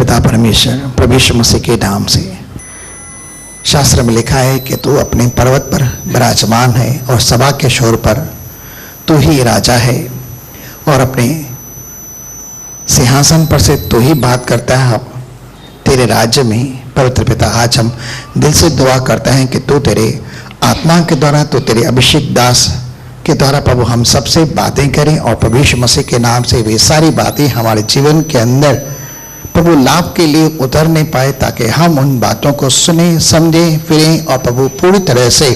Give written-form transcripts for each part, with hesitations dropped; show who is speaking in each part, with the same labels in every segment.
Speaker 1: पिता परमेश्वर प्रभु यीशु मसीह के नाम से, शास्त्र में लिखा है कि तू अपने पर्वत पर विराजमान है और सभा के शोर पर तू ही राजा है और अपने सिंहासन पर से तू ही बात करता है तेरे राज्य में। पवित्र पिता, आज हम दिल से दुआ करते हैं कि तू तेरे आत्मा के द्वारा, तू तेरे अभिषेक दास के द्वारा प्रभु हम सबसे बातें करें और प्रभु यीशु मसीह के नाम से वे सारी बातें हमारे जीवन के अंदर प्रभु लाभ के लिए उतर नहीं पाए, ताकि हम उन बातों को सुने, समझें, फिरें और प्रभु पूरी तरह से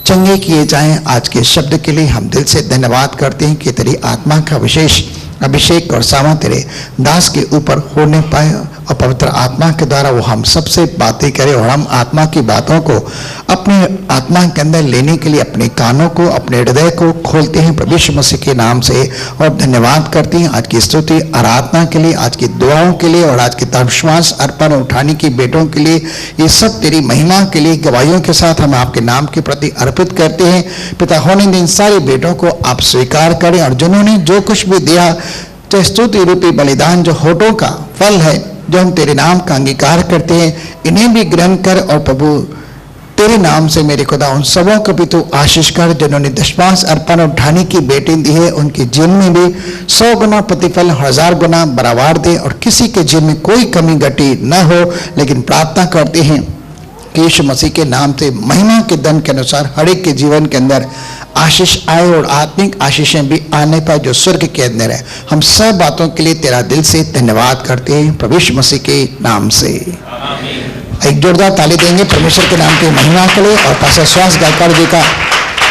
Speaker 1: चंगे किए जाएं। आज के शब्द के लिए हम दिल से धन्यवाद करते हैं कि तेरी आत्मा का विशेष अभिषेक और सामा तेरे दास के ऊपर होने पाए और पवित्र आत्मा के द्वारा वो हम सबसे बातें करें और हम आत्मा की बातों को अपने आत्मा के अंदर लेने के लिए अपने कानों को, अपने हृदय को खोलते हैं प्रभु यीशु मसीह के नाम से और धन्यवाद करते हैं आज की स्तुति आराधना के लिए, आज की दुआओं के लिए और आज की विश्वास अर्पण उठाने की बेटों के लिए। ये सब तेरी महिमा के लिए गवाहियों के साथ हम आपके नाम के प्रति अर्पित करते हैं। पिता, होने दिन सारे बेटों को आप स्वीकार करें और जिन्होंने जो कुछ भी दिया, चाहे स्तुति रूपी बलिदान जो होठों का फल है, जो हम तेरे नाम का अंगीकार करते हैं, इन्हें भी ग्रहण कर और प्रभु तेरे नाम से मेरे खुदा उन सबों को भी तू आशीष कर जिन्होंने दशमांश अर्पण उठाने की बेटी दी है, उनके जीवन में भी 100 गुना प्रतिफल, 1000 गुना बराबर दे और किसी के जीवन में कोई कमी घटी न हो। लेकिन प्रार्थना करते हैं कि यीशु मसीह के नाम से महिमा के धन के अनुसार हर एक के जीवन के अंदर आशीष आए और आत्मिक आशीषें भी आने पाए जो स्वर्ग के अंदर है। हम सब बातों के लिए तेरा दिल से धन्यवाद करते हैं प्रभु यीशु मसीह के नाम से। एक जोरदार ताली देंगे परमेश्वर के नाम की महिमा के लिए और पास्टर सुहास गायकवाड़ जी का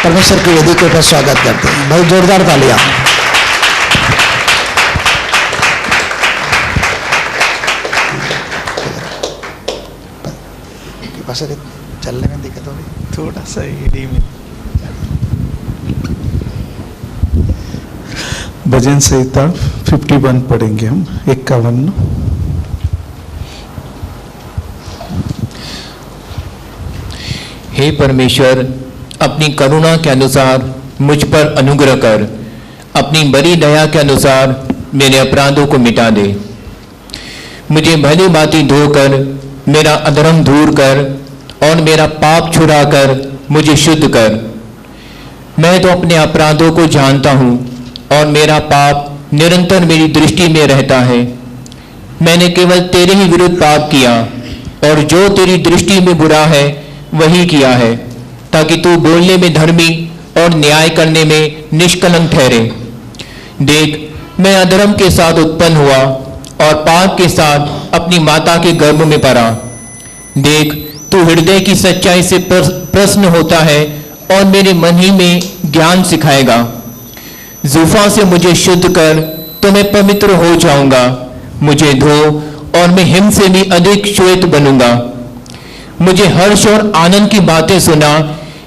Speaker 1: परमेश्वर की वेदी के ऊपर स्वागत करते हैं। बहुत जोरदार तालियां। चलने में दिक्कत हो रही, थोड़ा सा ईडी में।
Speaker 2: भजन संहिता 51 पढ़ेंगे हम, 51।
Speaker 3: हे परमेश्वर, अपनी करुणा के अनुसार मुझ पर अनुग्रह कर, अपनी बड़ी दया के अनुसार मेरे अपराधों को मिटा दे। मुझे भली भांति धोकर मेरा अधर्म दूर कर और मेरा पाप छुड़ाकर मुझे शुद्ध कर। मैं तो अपने अपराधों को जानता हूँ और मेरा पाप निरंतर मेरी दृष्टि में रहता है। मैंने केवल तेरे ही विरुद्ध पाप किया और जो तेरी दृष्टि में बुरा है वही किया है, ताकि तू बोलने में धर्मी और न्याय करने में निष्कलंक ठहरे। देख, मैं अधर्म के साथ उत्पन्न हुआ और पाप के साथ अपनी माता के गर्भ में पड़ा। देख, तू हृदय की सच्चाई से प्रसन्न होता है और मेरे मन ही में ज्ञान सिखाएगा। जूफा से मुझे शुद्ध कर तो मैं पवित्र हो जाऊंगा। मुझे धो और मैं हिम से भी अधिक श्वेत बनूंगा। मुझे हर्ष और आनंद की बातें सुना,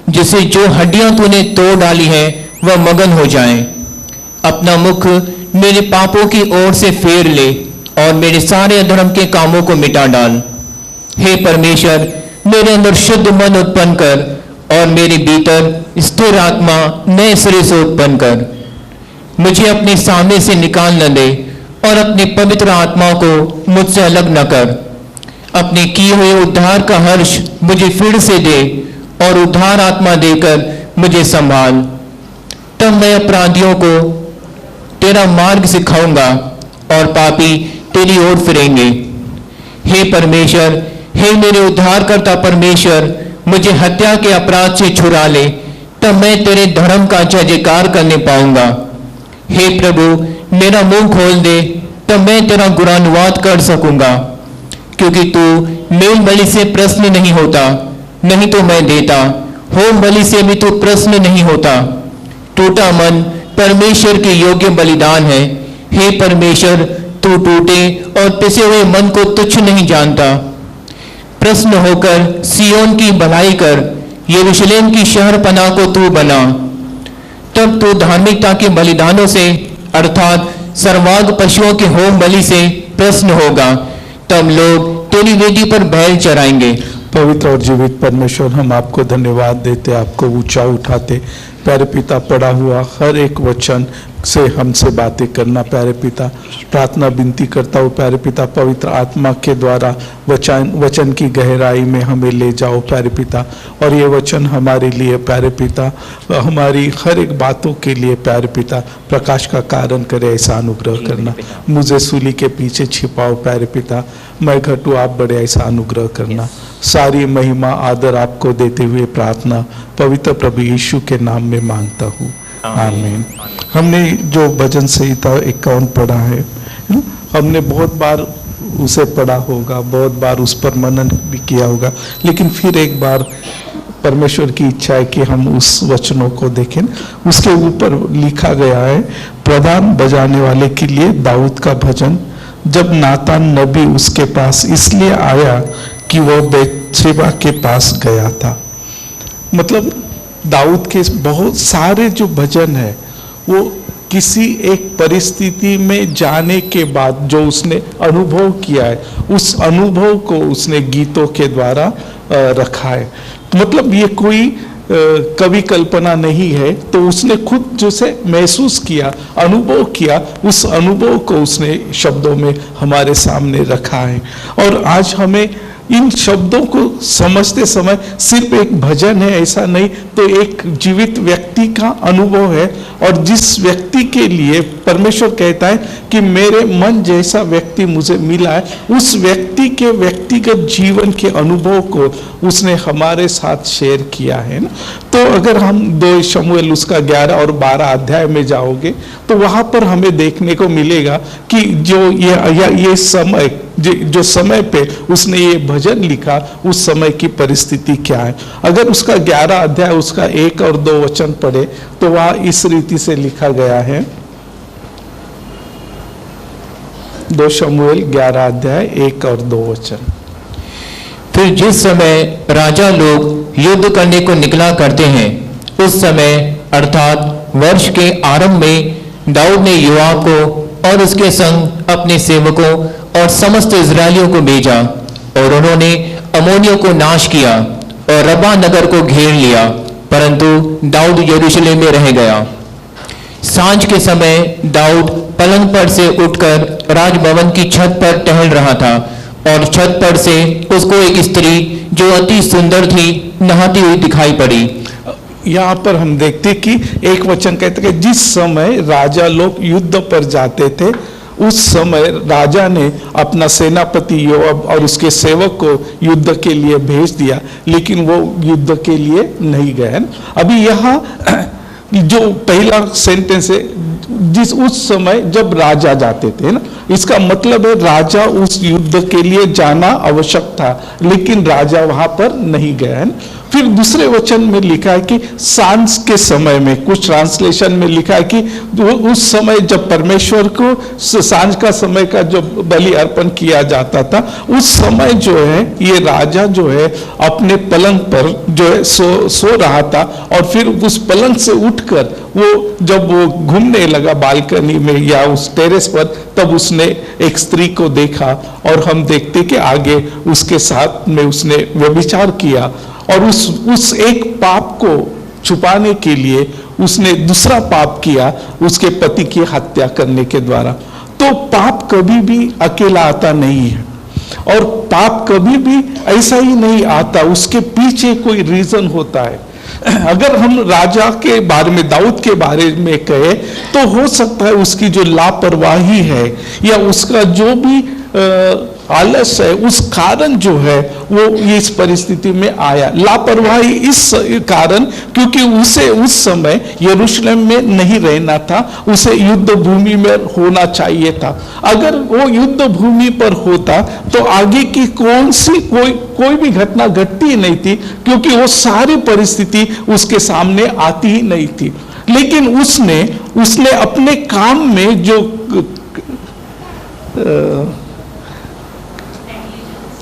Speaker 3: जिसे जो हड्डियां तूने तोड़ डाली है वह मगन हो जाएं। अपना मुख मेरे पापों की ओर से फेर ले और मेरे सारे अधर्म के कामों को मिटा डाल। हे परमेश्वर, मेरे अंदर शुद्ध मन उत्पन्न कर और मेरे भीतर स्थिर आत्मा नए सिरे से उत्पन्न कर। मुझे अपने सामने से निकाल न दे और अपनी पवित्र आत्मा को मुझसे अलग न कर। अपने किए हुए उद्धार का हर्ष मुझे फिर से दे और उद्धार आत्मा देकर मुझे संभाल। तब मैं अपराधियों को तेरा मार्ग सिखाऊंगा और पापी तेरी ओर फिरेंगे। हे परमेश्वर, हे मेरे उद्धारकर्ता परमेश्वर, मुझे हत्या के अपराध से छुड़ा ले, तब मैं तेरे धर्म का जय जयकार करने पाऊंगा। हे प्रभु, मेरा मुंह खोल दे, तब मैं तेरा गुणानुवाद कर सकूंगा। क्योंकि तू मेल बलि से प्रसन्न नहीं होता, नहीं तो मैं देता। होम बलि से भी तू प्रसन्न नहीं होता। टूटा मन परमेश्वर के योग्य बलिदान है। हे परमेश्वर, तू टूटे और पिसे हुए मन को तुच्छ नहीं जानता। प्रसन्न होकर सियोन की भलाई कर, यरूशलेम की शहरपनाह को तू बना। तब तू धार्मिकता के बलिदानों से अर्थात सर्वांग पशुओं के होम बलि से प्रसन्न होगा। तब लोग तेरी वेदी पर बैल चराएंगे।
Speaker 2: पवित्र और जीवित परमेश्वर, हम आपको धन्यवाद देते, आपको ऊंचा उठाते। प्यारे पिता, पढ़ा हुआ हर एक वचन से हमसे बातें करना प्यारे पिता। प्रार्थना विनती करता हूँ प्यारे पिता, पवित्र आत्मा के द्वारा वचन की गहराई में हमें ले जाओ प्यारे पिता, और ये वचन हमारे लिए प्यारे पिता, हमारी हर एक बातों के लिए प्यारे पिता प्रकाश का कारण करे, ऐसा अनुग्रह करना। मुझे सूली के पीछे छिपाओ प्यारे पिता, मैं घटू आप बड़े, ऐसा अनुग्रह करना। सारी महिमा आदर आपको देते हुए प्रार्थना पवित्र प्रभु यीशु के नाम में मांगता हूँ, आमीन। हमने जो भजन संहिता 51 पढ़ा है, हमने बहुत बार उसे पढ़ा होगा, बहुत बार उस पर मनन भी किया होगा, लेकिन फिर एक बार परमेश्वर की इच्छा है कि हम उस वचनों को देखें। उसके ऊपर लिखा गया है, प्रधान बजाने वाले के लिए दाऊद का भजन। जब नातान नबी उसके पास इसलिए आया कि वह बेतशेबा के पास गया था। मतलब दाऊद के बहुत सारे जो भजन है वो किसी एक परिस्थिति में जाने के बाद जो उसने अनुभव किया है, उस अनुभव को उसने गीतों के द्वारा रखा है। मतलब ये कोई कवि कल्पना नहीं है, तो उसने खुद जो से महसूस किया, अनुभव किया, उस अनुभव को उसने शब्दों में हमारे सामने रखा है। और आज हमें इन शब्दों को समझते समय सिर्फ एक भजन है ऐसा नहीं, तो एक जीवित व्यक्ति का अनुभव है। और जिस व्यक्ति के लिए परमेश्वर कहता है कि मेरे मन जैसा व्यक्ति मुझे मिला है, उस व्यक्ति के व्यक्तिगत जीवन के अनुभव को उसने हमारे साथ शेयर किया है ना। तो अगर हम 2 शमूएल उसका 11 और 12 अध्याय में जाओगे तो वहां पर हमें देखने को मिलेगा कि जो ये समय जो समय पे उसने ये भजन लिखा, उस समय की परिस्थिति क्या है। अगर उसका 11 अध्याय उसका 1 और 2 वचन पढ़े तो वहां इस रीति से लिखा गया है, 2 शमूएल 11 अध्याय 1 और 2 वचन।
Speaker 3: फिर जिस समय राजा लोग युद्ध करने को निकला करते हैं, उस समय अर्थात वर्ष के आरंभ में दाऊद ने योआब को और उसके संग अपने सेवकों और समस्त इजरायलियों को भेजा, और उन्होंने अमोनियों को नाश किया और रब्बा नगर को घेर लिया, परंतु दाऊद यरूशलेम में रह गया। सांझ के समय दाऊद पलंग पर से उठकर राजभवन की छत पर टहल रहा था, और छत पर से उसको एक स्त्री जो अति सुंदर थी नहाती हुई दिखाई पड़ी।
Speaker 2: यहाँ पर हम देखते कि एक वचन कहते कि जिस समय राजा लोग युद्ध पर जाते थे, उस समय राजा ने अपना सेनापति योआब और उसके सेवक को युद्ध के लिए भेज दिया, लेकिन वो युद्ध के लिए नहीं गए। अभी यहाँ जो पहला सेंटेंस है, जिस उस समय जब राजा जाते थे ना, इसका मतलब है राजा उस युद्ध के लिए जाना आवश्यक था, लेकिन राजा वहां पर नहीं गए। फिर दूसरे वचन में लिखा है कि सांझ के समय में, कुछ ट्रांसलेशन में लिखा है कि उस समय जब परमेश्वर को सांझ का समय का जो बलि अर्पण किया जाता था, उस समय जो है ये राजा जो है अपने पलंग पर जो है सो रहा था, और फिर उस पलंग से उठकर जब वो घूमने लगा बालकनी में या उस टेरेस पर, तब उसने एक स्त्री को देखा, और हम देखते कि आगे उसके साथ में उसने व्यभिचार किया, और उस एक पाप को छुपाने के लिए उसने दूसरा पाप किया, उसके पति की हत्या करने के द्वारा। तो पाप कभी भी अकेला आता नहीं है, और पाप कभी भी ऐसा ही नहीं आता, उसके पीछे कोई रीजन होता है। अगर हम राजा के बारे में, दाऊद के बारे में कहें, तो हो सकता है उसकी जो लापरवाही है या उसका जो भी आलस है, उस कारण जो है वो इस परिस्थिति में आया। लापरवाही इस कारण क्योंकि उसे उस समय यरूशलेम में नहीं रहना था, उसे युद्ध भूमि में होना चाहिए था। अगर वो युद्ध भूमि पर होता तो आगे की कोई भी घटना घटती ही नहीं थी, क्योंकि वो सारी परिस्थिति उसके सामने आती ही नहीं थी। लेकिन उसने अपने काम में जो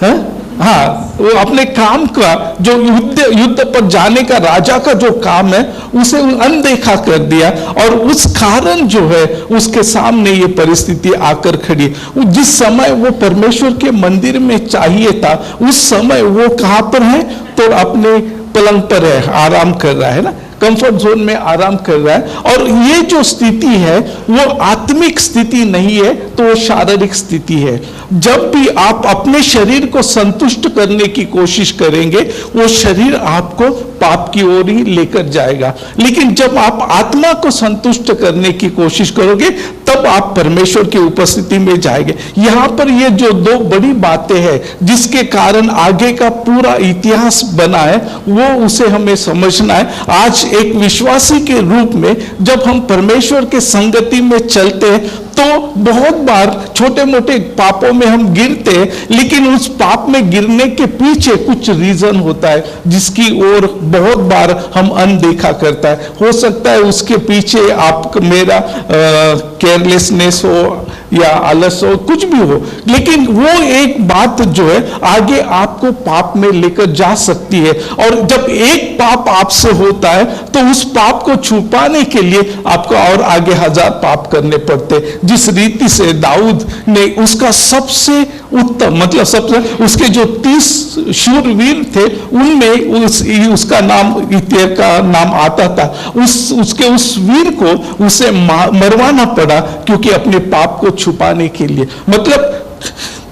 Speaker 2: वो अपने काम का जो युद्ध पर जाने का राजा का जो काम है, उसे अनदेखा कर दिया, और उस कारण जो है उसके सामने ये परिस्थिति आकर खड़ी। जिस समय वो परमेश्वर के मंदिर में चाहिए था, उस समय वो कहां पर है? तो अपने पलंग पर है, आराम कर रहा है ना। कंफर्ट जोन में आराम कर रहा है। और ये जो स्थिति है वो आत्मिक स्थिति नहीं है, तो वो शारीरिक स्थिति है। जब भी आप अपने शरीर को संतुष्ट करने की कोशिश करेंगे, वो शरीर आपको पाप की ओर ही लेकर जाएगा। लेकिन जब आप आत्मा को संतुष्ट करने की कोशिश करोगे, तब आप परमेश्वर की उपस्थिति में जाएंगे। यहां पर ये जो दो बड़ी बातें हैं जिसके कारण आगे का पूरा इतिहास बना है, वो उसे हमें समझना है। आज एक विश्वासी के रूप में जब हम परमेश्वर के संगति में चलते हैं, तो बहुत बार छोटे मोटे पापों में हम गिरते हैं, लेकिन उस पाप में गिरने के पीछे कुछ रीजन होता है जिसकी ओर बहुत बार हम अनदेखा करता है। हो सकता है उसके पीछे आप मेरा केयरलेसनेस हो या आलस हो, कुछ भी हो, लेकिन वो एक बात जो है आगे आपको पाप में लेकर जा सकती है। और जब एक पाप आपसे होता है, तो उस पाप को छुपाने के लिए आपको और आगे 1000 पाप करने पड़ते। जिस रीति से दाऊद ने उसका सबसे उत्तम, मतलब सबसे उसके जो 30 शूरवीर थे, उनमें उसका नाम इत्य का नाम आता था। उसके उस वीर को उसे मरवाना पड़ा, क्योंकि अपने पाप को छुपाने के लिए। मतलब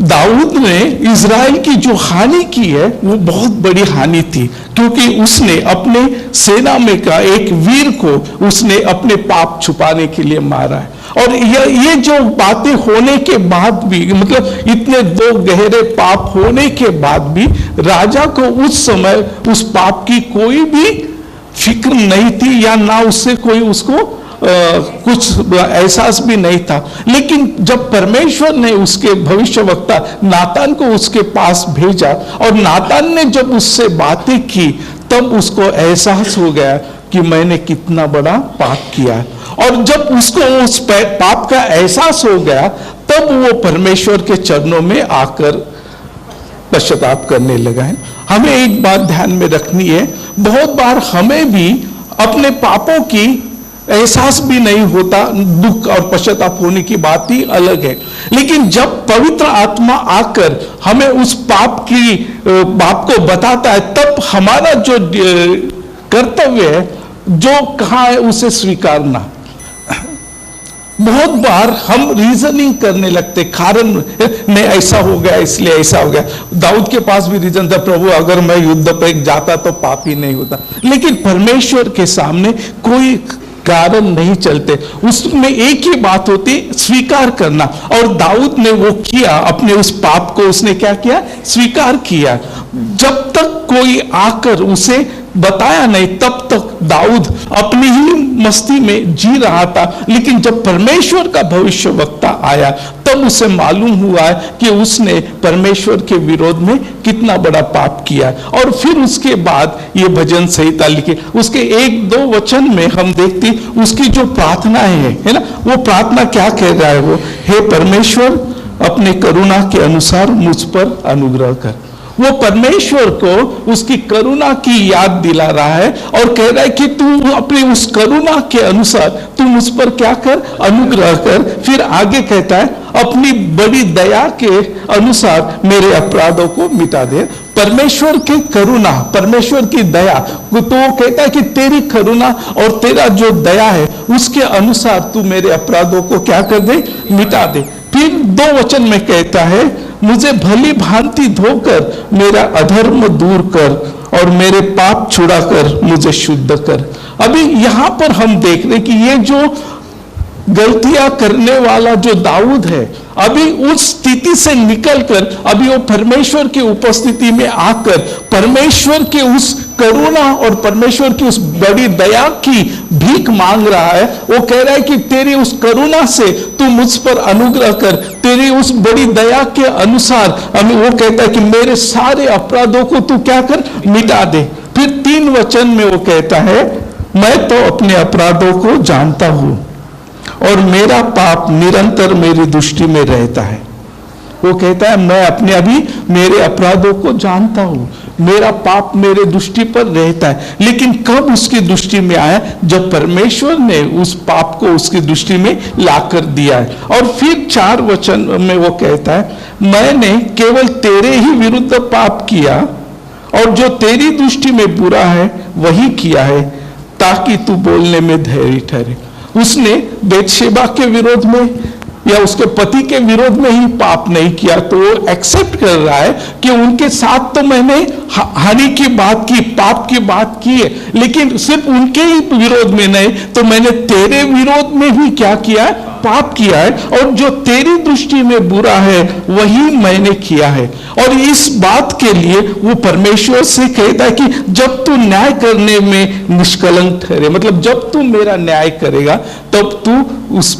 Speaker 2: दाऊद ने इज़राइल की जो हानि की है, वो बहुत बड़ी हानि थी, क्योंकि उसने अपने सेना में का एक वीर को उसने अपने पाप छुपाने के लिए मारा है। और ये जो बातें होने के बाद भी, मतलब इतने दो गहरे पाप होने के बाद भी, राजा को उस समय उस पाप की कोई भी फिक्र नहीं थी, या ना उससे कोई उसको कुछ एहसास भी नहीं था। लेकिन जब परमेश्वर ने उसके भविष्यवक्ता नातान को उसके पास भेजा, और नातान ने जब उससे बातें की, तब उसको एहसास हो गया कि मैंने कितना बड़ा पाप किया है। और जब उसको उस पाप का एहसास हो गया, तब वो परमेश्वर के चरणों में आकर पश्चाताप करने लगा है। हमें एक बात ध्यान में रखनी है, बहुत बार हमें भी अपने पापों की एहसास भी नहीं होता, दुख और पश्चाताप होने की बात ही अलग है। लेकिन जब पवित्र आत्मा आकर हमें उस पाप को बताता है, तब हमारा जो कर्तव्य है, जो कहा है उसे स्वीकारना। बहुत बार हम रीजनिंग करने लगते, कारण नहीं ऐसा हो गया इसलिए ऐसा हो गया। दाऊद के पास भी रीजन था, प्रभु अगर मैं युद्ध पे जाता तो पाप ही नहीं होता। लेकिन परमेश्वर के सामने कोई कारण नहीं चलते, उसमें एक ही बात होती, स्वीकार करना। और दाऊद ने वो किया, अपने उस पाप को उसने क्या किया, स्वीकार किया। जब तक कोई आकर उसे बताया नहीं, तब तक दाऊद अपनी ही मस्ती में जी रहा था। लेकिन जब परमेश्वर का भविष्यवक्ता आया, तब उसे मालूम हुआ कि उसने परमेश्वर के विरोध में कितना बड़ा पाप किया। और फिर उसके बाद ये भजन संहिता लिखी, उसके 1-2 वचन में हम देखते उसकी जो प्रार्थना है ना, वो प्रार्थना क्या कह रहा है वो, हे परमेश्वर अपने करुणा के अनुसार मुझ पर अनुग्रह कर। वो परमेश्वर को उसकी करुणा की याद दिला रहा है और कह रहा है कि तू अपनी उस करुणा के अनुसार तू मुझ पर क्या कर, अनुग्रह कर। फिर आगे कहता है अपनी बड़ी दया के अनुसार मेरे अपराधों को मिटा दे। परमेश्वर की करुणा, परमेश्वर की दया, तो कहता है कि तेरी करुणा और तेरा जो दया है उसके अनुसार तू मेरे अपराधों को क्या कर दे, मिटा दे। फिर 2 वचन में कहता है मुझे भली भांति धोकर मेरा अधर्म दूर कर और मेरे पाप छुड़ाकर मुझे शुद्ध कर। अभी यहां पर हम देख रहे कि ये जो गलतियां करने वाला जो दाऊद है, अभी उस स्थिति से निकलकर अभी वो परमेश्वर की उपस्थिति में आकर परमेश्वर के उस करुणा और परमेश्वर की उस बड़ी दया की भीख मांग रहा है। वो कह रहा है कि तेरी उस करुणा से तू मुझ पर अनुग्रह कर, तेरी उस बड़ी दया के अनुसार हमें, वो कहता है कि मेरे सारे अपराधों को तू क्या कर, मिटा दे। फिर 3 वचन में वो कहता है मैं तो अपने अपराधों को जानता हूं और मेरा पाप निरंतर मेरी दृष्टि में रहता है। वो कहता है मैं अपने अभी मेरे अपराधों को जानता हूं, मेरा पाप मेरे दृष्टि पर रहता है। लेकिन कब उसकी दृष्टि में आया, जब परमेश्वर ने उस पाप को उसकी दृष्टि में लाकर दिया है। और फिर 4 वचन में वो कहता है मैंने केवल तेरे ही विरुद्ध पाप किया और जो तेरी दृष्टि में बुरा है वही किया है, ताकि तू बोलने में धैर्य ठहरे। उसने बेतशेबा के विरोध में या उसके पति के विरोध में ही पाप नहीं किया, तो वो एक्सेप्ट कर रहा है कि उनके साथ तो मैंने हानि की बात की, पाप की बात की है, लेकिन सिर्फ उनके ही विरोध में नहीं, तो मैंने तेरे विरोध में भी क्या किया है, पाप किया है, और जो तेरी दृष्टि में बुरा है वही मैंने किया है। और इस बात के लिए वो परमेश्वर से कहता है कि जब तू न्याय करने में निष्कलंक ठहरे, मतलब जब तू मेरा न्याय करेगा तब तू उस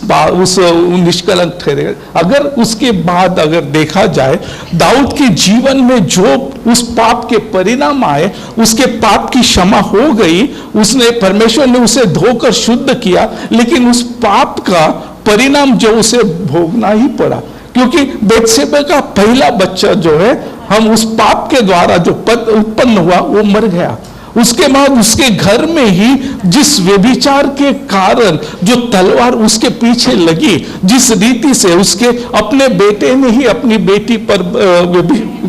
Speaker 2: निष्कलंक ठहरेगा। अगर उसके बाद अगर देखा जाए दाऊद के जीवन में जो उस पाप के परिणाम आए, उसके पाप की क्षमा हो गई, उसने परमेश्वर ने उसे धोकर शुद्ध किया, लेकिन उस पाप का परिणाम जो उसे भोगना ही पड़ा, क्योंकि बेतशेबा का पहला बच्चा जो है, हम उस पाप के द्वारा जो उत्पन्न हुआ वो मर गया। उसके बाद उसके घर में ही जिस व्यभिचार के कारण जो तलवार उसके पीछे लगी, जिस रीति से उसके अपने बेटे ने ही अपनी बेटी पर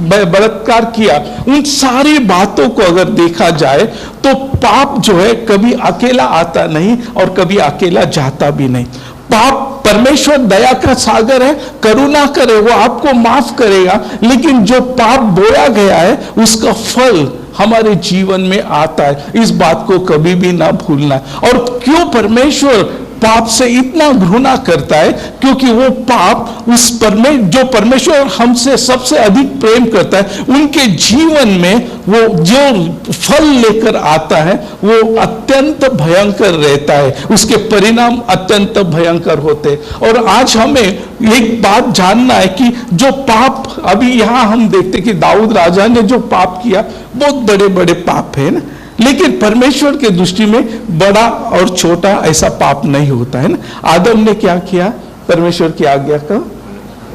Speaker 2: बलात्कार किया, उन सारी बातों को अगर देखा जाए तो पाप जो है कभी अकेला आता नहीं और कभी अकेला जाता भी नहीं। पाप, परमेश्वर दया का सागर है, करुणा करे, वो आपको माफ करेगा, लेकिन जो पाप बोया गया है उसका फल हमारे जीवन में आता है। इस बात को कभी भी ना भूलना। और क्यों परमेश्वर पाप से इतना घृणा करता है? क्योंकि वो पाप जो परमेश्वर हमसे सबसे अधिक प्रेम करता है, उनके जीवन में वो जो फल लेकर आता है वो अत्यंत भयंकर रहता है, उसके परिणाम अत्यंत भयंकर होते हैं। और आज हमें एक बात जानना है कि जो पाप अभी यहां हम देखते कि दाऊद राजा ने जो पाप किया, बहुत बड़े बड़े पाप है ना, लेकिन परमेश्वर के दृष्टि में बड़ा और छोटा ऐसा पाप नहीं होता है ना। आदम ने क्या किया परमेश्वर की आज्ञा का,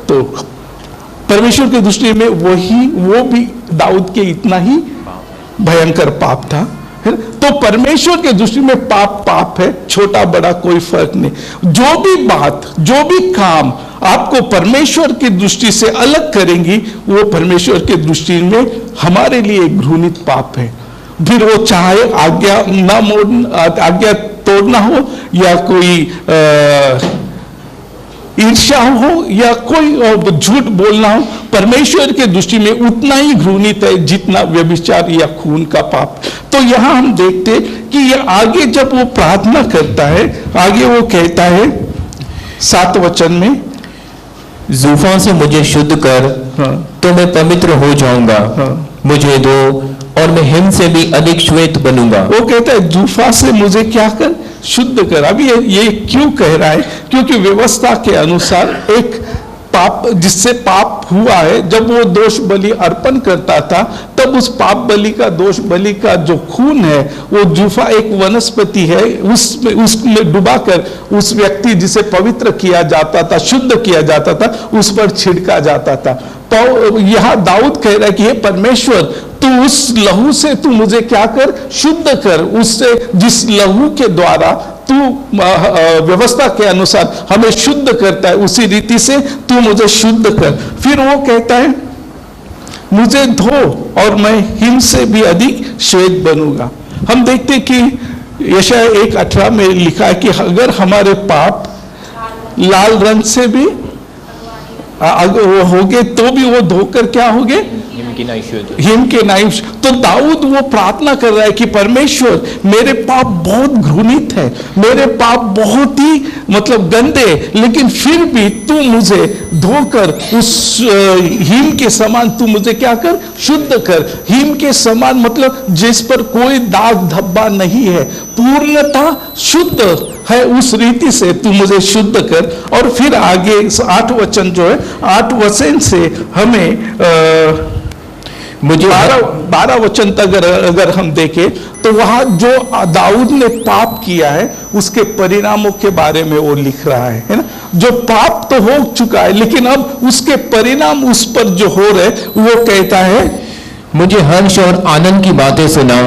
Speaker 2: तो परमेश्वर की दृष्टि में वो भी दाऊद के इतना ही भयंकर पाप था, है ना। तो परमेश्वर के दृष्टि में पाप है, छोटा बड़ा कोई फर्क नहीं। जो भी बात, जो भी काम आपको परमेश्वर की दृष्टि से अलग करेंगी, वो परमेश्वर की दृष्टि में हमारे लिए घृणित पाप है। फिर वो चाहे आज्ञा तोड़ना हो, या कोई ईर्ष्या हो, या कोई झूठ बोलना हो, परमेश्वर के दृष्टि में उतना ही घृणित है जितना व्यभिचार या खून का पाप। तो यहां हम देखते कि ये आगे जब वो प्रार्थना करता है, आगे वो कहता है 7 वचन में,
Speaker 3: जूफा से मुझे शुद्ध कर, तो मैं पवित्र हो जाऊंगा। मुझे दो और मैं हिम से भी अधिक श्वेत बनूंगा।
Speaker 2: वो कहता है जूफा से मुझे क्या कर, शुद्ध कर। अभी ये क्यों कह रहा है? क्योंकि व्यवस्था के अनुसार एक पाप, जिससे पाप हुआ है, जब वो दोष बलि अर्पण करता था, तब उस पाप बलि का, दोष बलि का जो खून है, वो जूफा एक वनस्पति है, उसमें डुबाकर उस व्यक्ति जिसे पवित्र किया जाता था, शुद्ध किया जाता था, उस पर छिड़का जाता था। तो यहां दाऊद कह रहा है कि हे परमेश्वर, तू उस लहू से तू मुझे क्या कर, शुद्ध कर। उससे जिस लहू के द्वारा तू व्यवस्था के अनुसार हमें शुद्ध करता है, उसी रीति से तू मुझे शुद्ध कर। फिर वो कहता है मुझे धो और मैं हिम से भी अधिक श्वेत बनूंगा। हम देखते कि यशाया 1:18 में लिखा है कि अगर हमारे पाप लाल रंग से भी अगर वो होगे तो भी वो धोकर क्या होगे, हिम के नाई। तो दाऊद वो प्रार्थना कर रहा है कि परमेश्वर, मेरे पाप बहुत घृणित है, मेरे पाप बहुत ही मतलब गंदे, लेकिन फिर भी तू मुझे धोकर उस हिम के समान तू मुझे क्या कर, शुद्ध कर। हिम के समान मतलब जिस पर कोई दाग धब्बा नहीं है, पूर्णता शुद्ध है, उस रीति से तू मुझे शुद्ध कर। और फिर आगे 8 वचन जो है, 8 वचन से हमें मुझे 12 वचन तक अगर हम देखें तो वहां जो दाऊद ने पाप किया है उसके परिणामों के बारे में वो लिख रहा है ना। जो पाप तो हो चुका है, लेकिन अब उसके परिणाम उस पर जो हो रहे, वो कहता है
Speaker 3: मुझे हर्ष और आनंद की बातें सुना,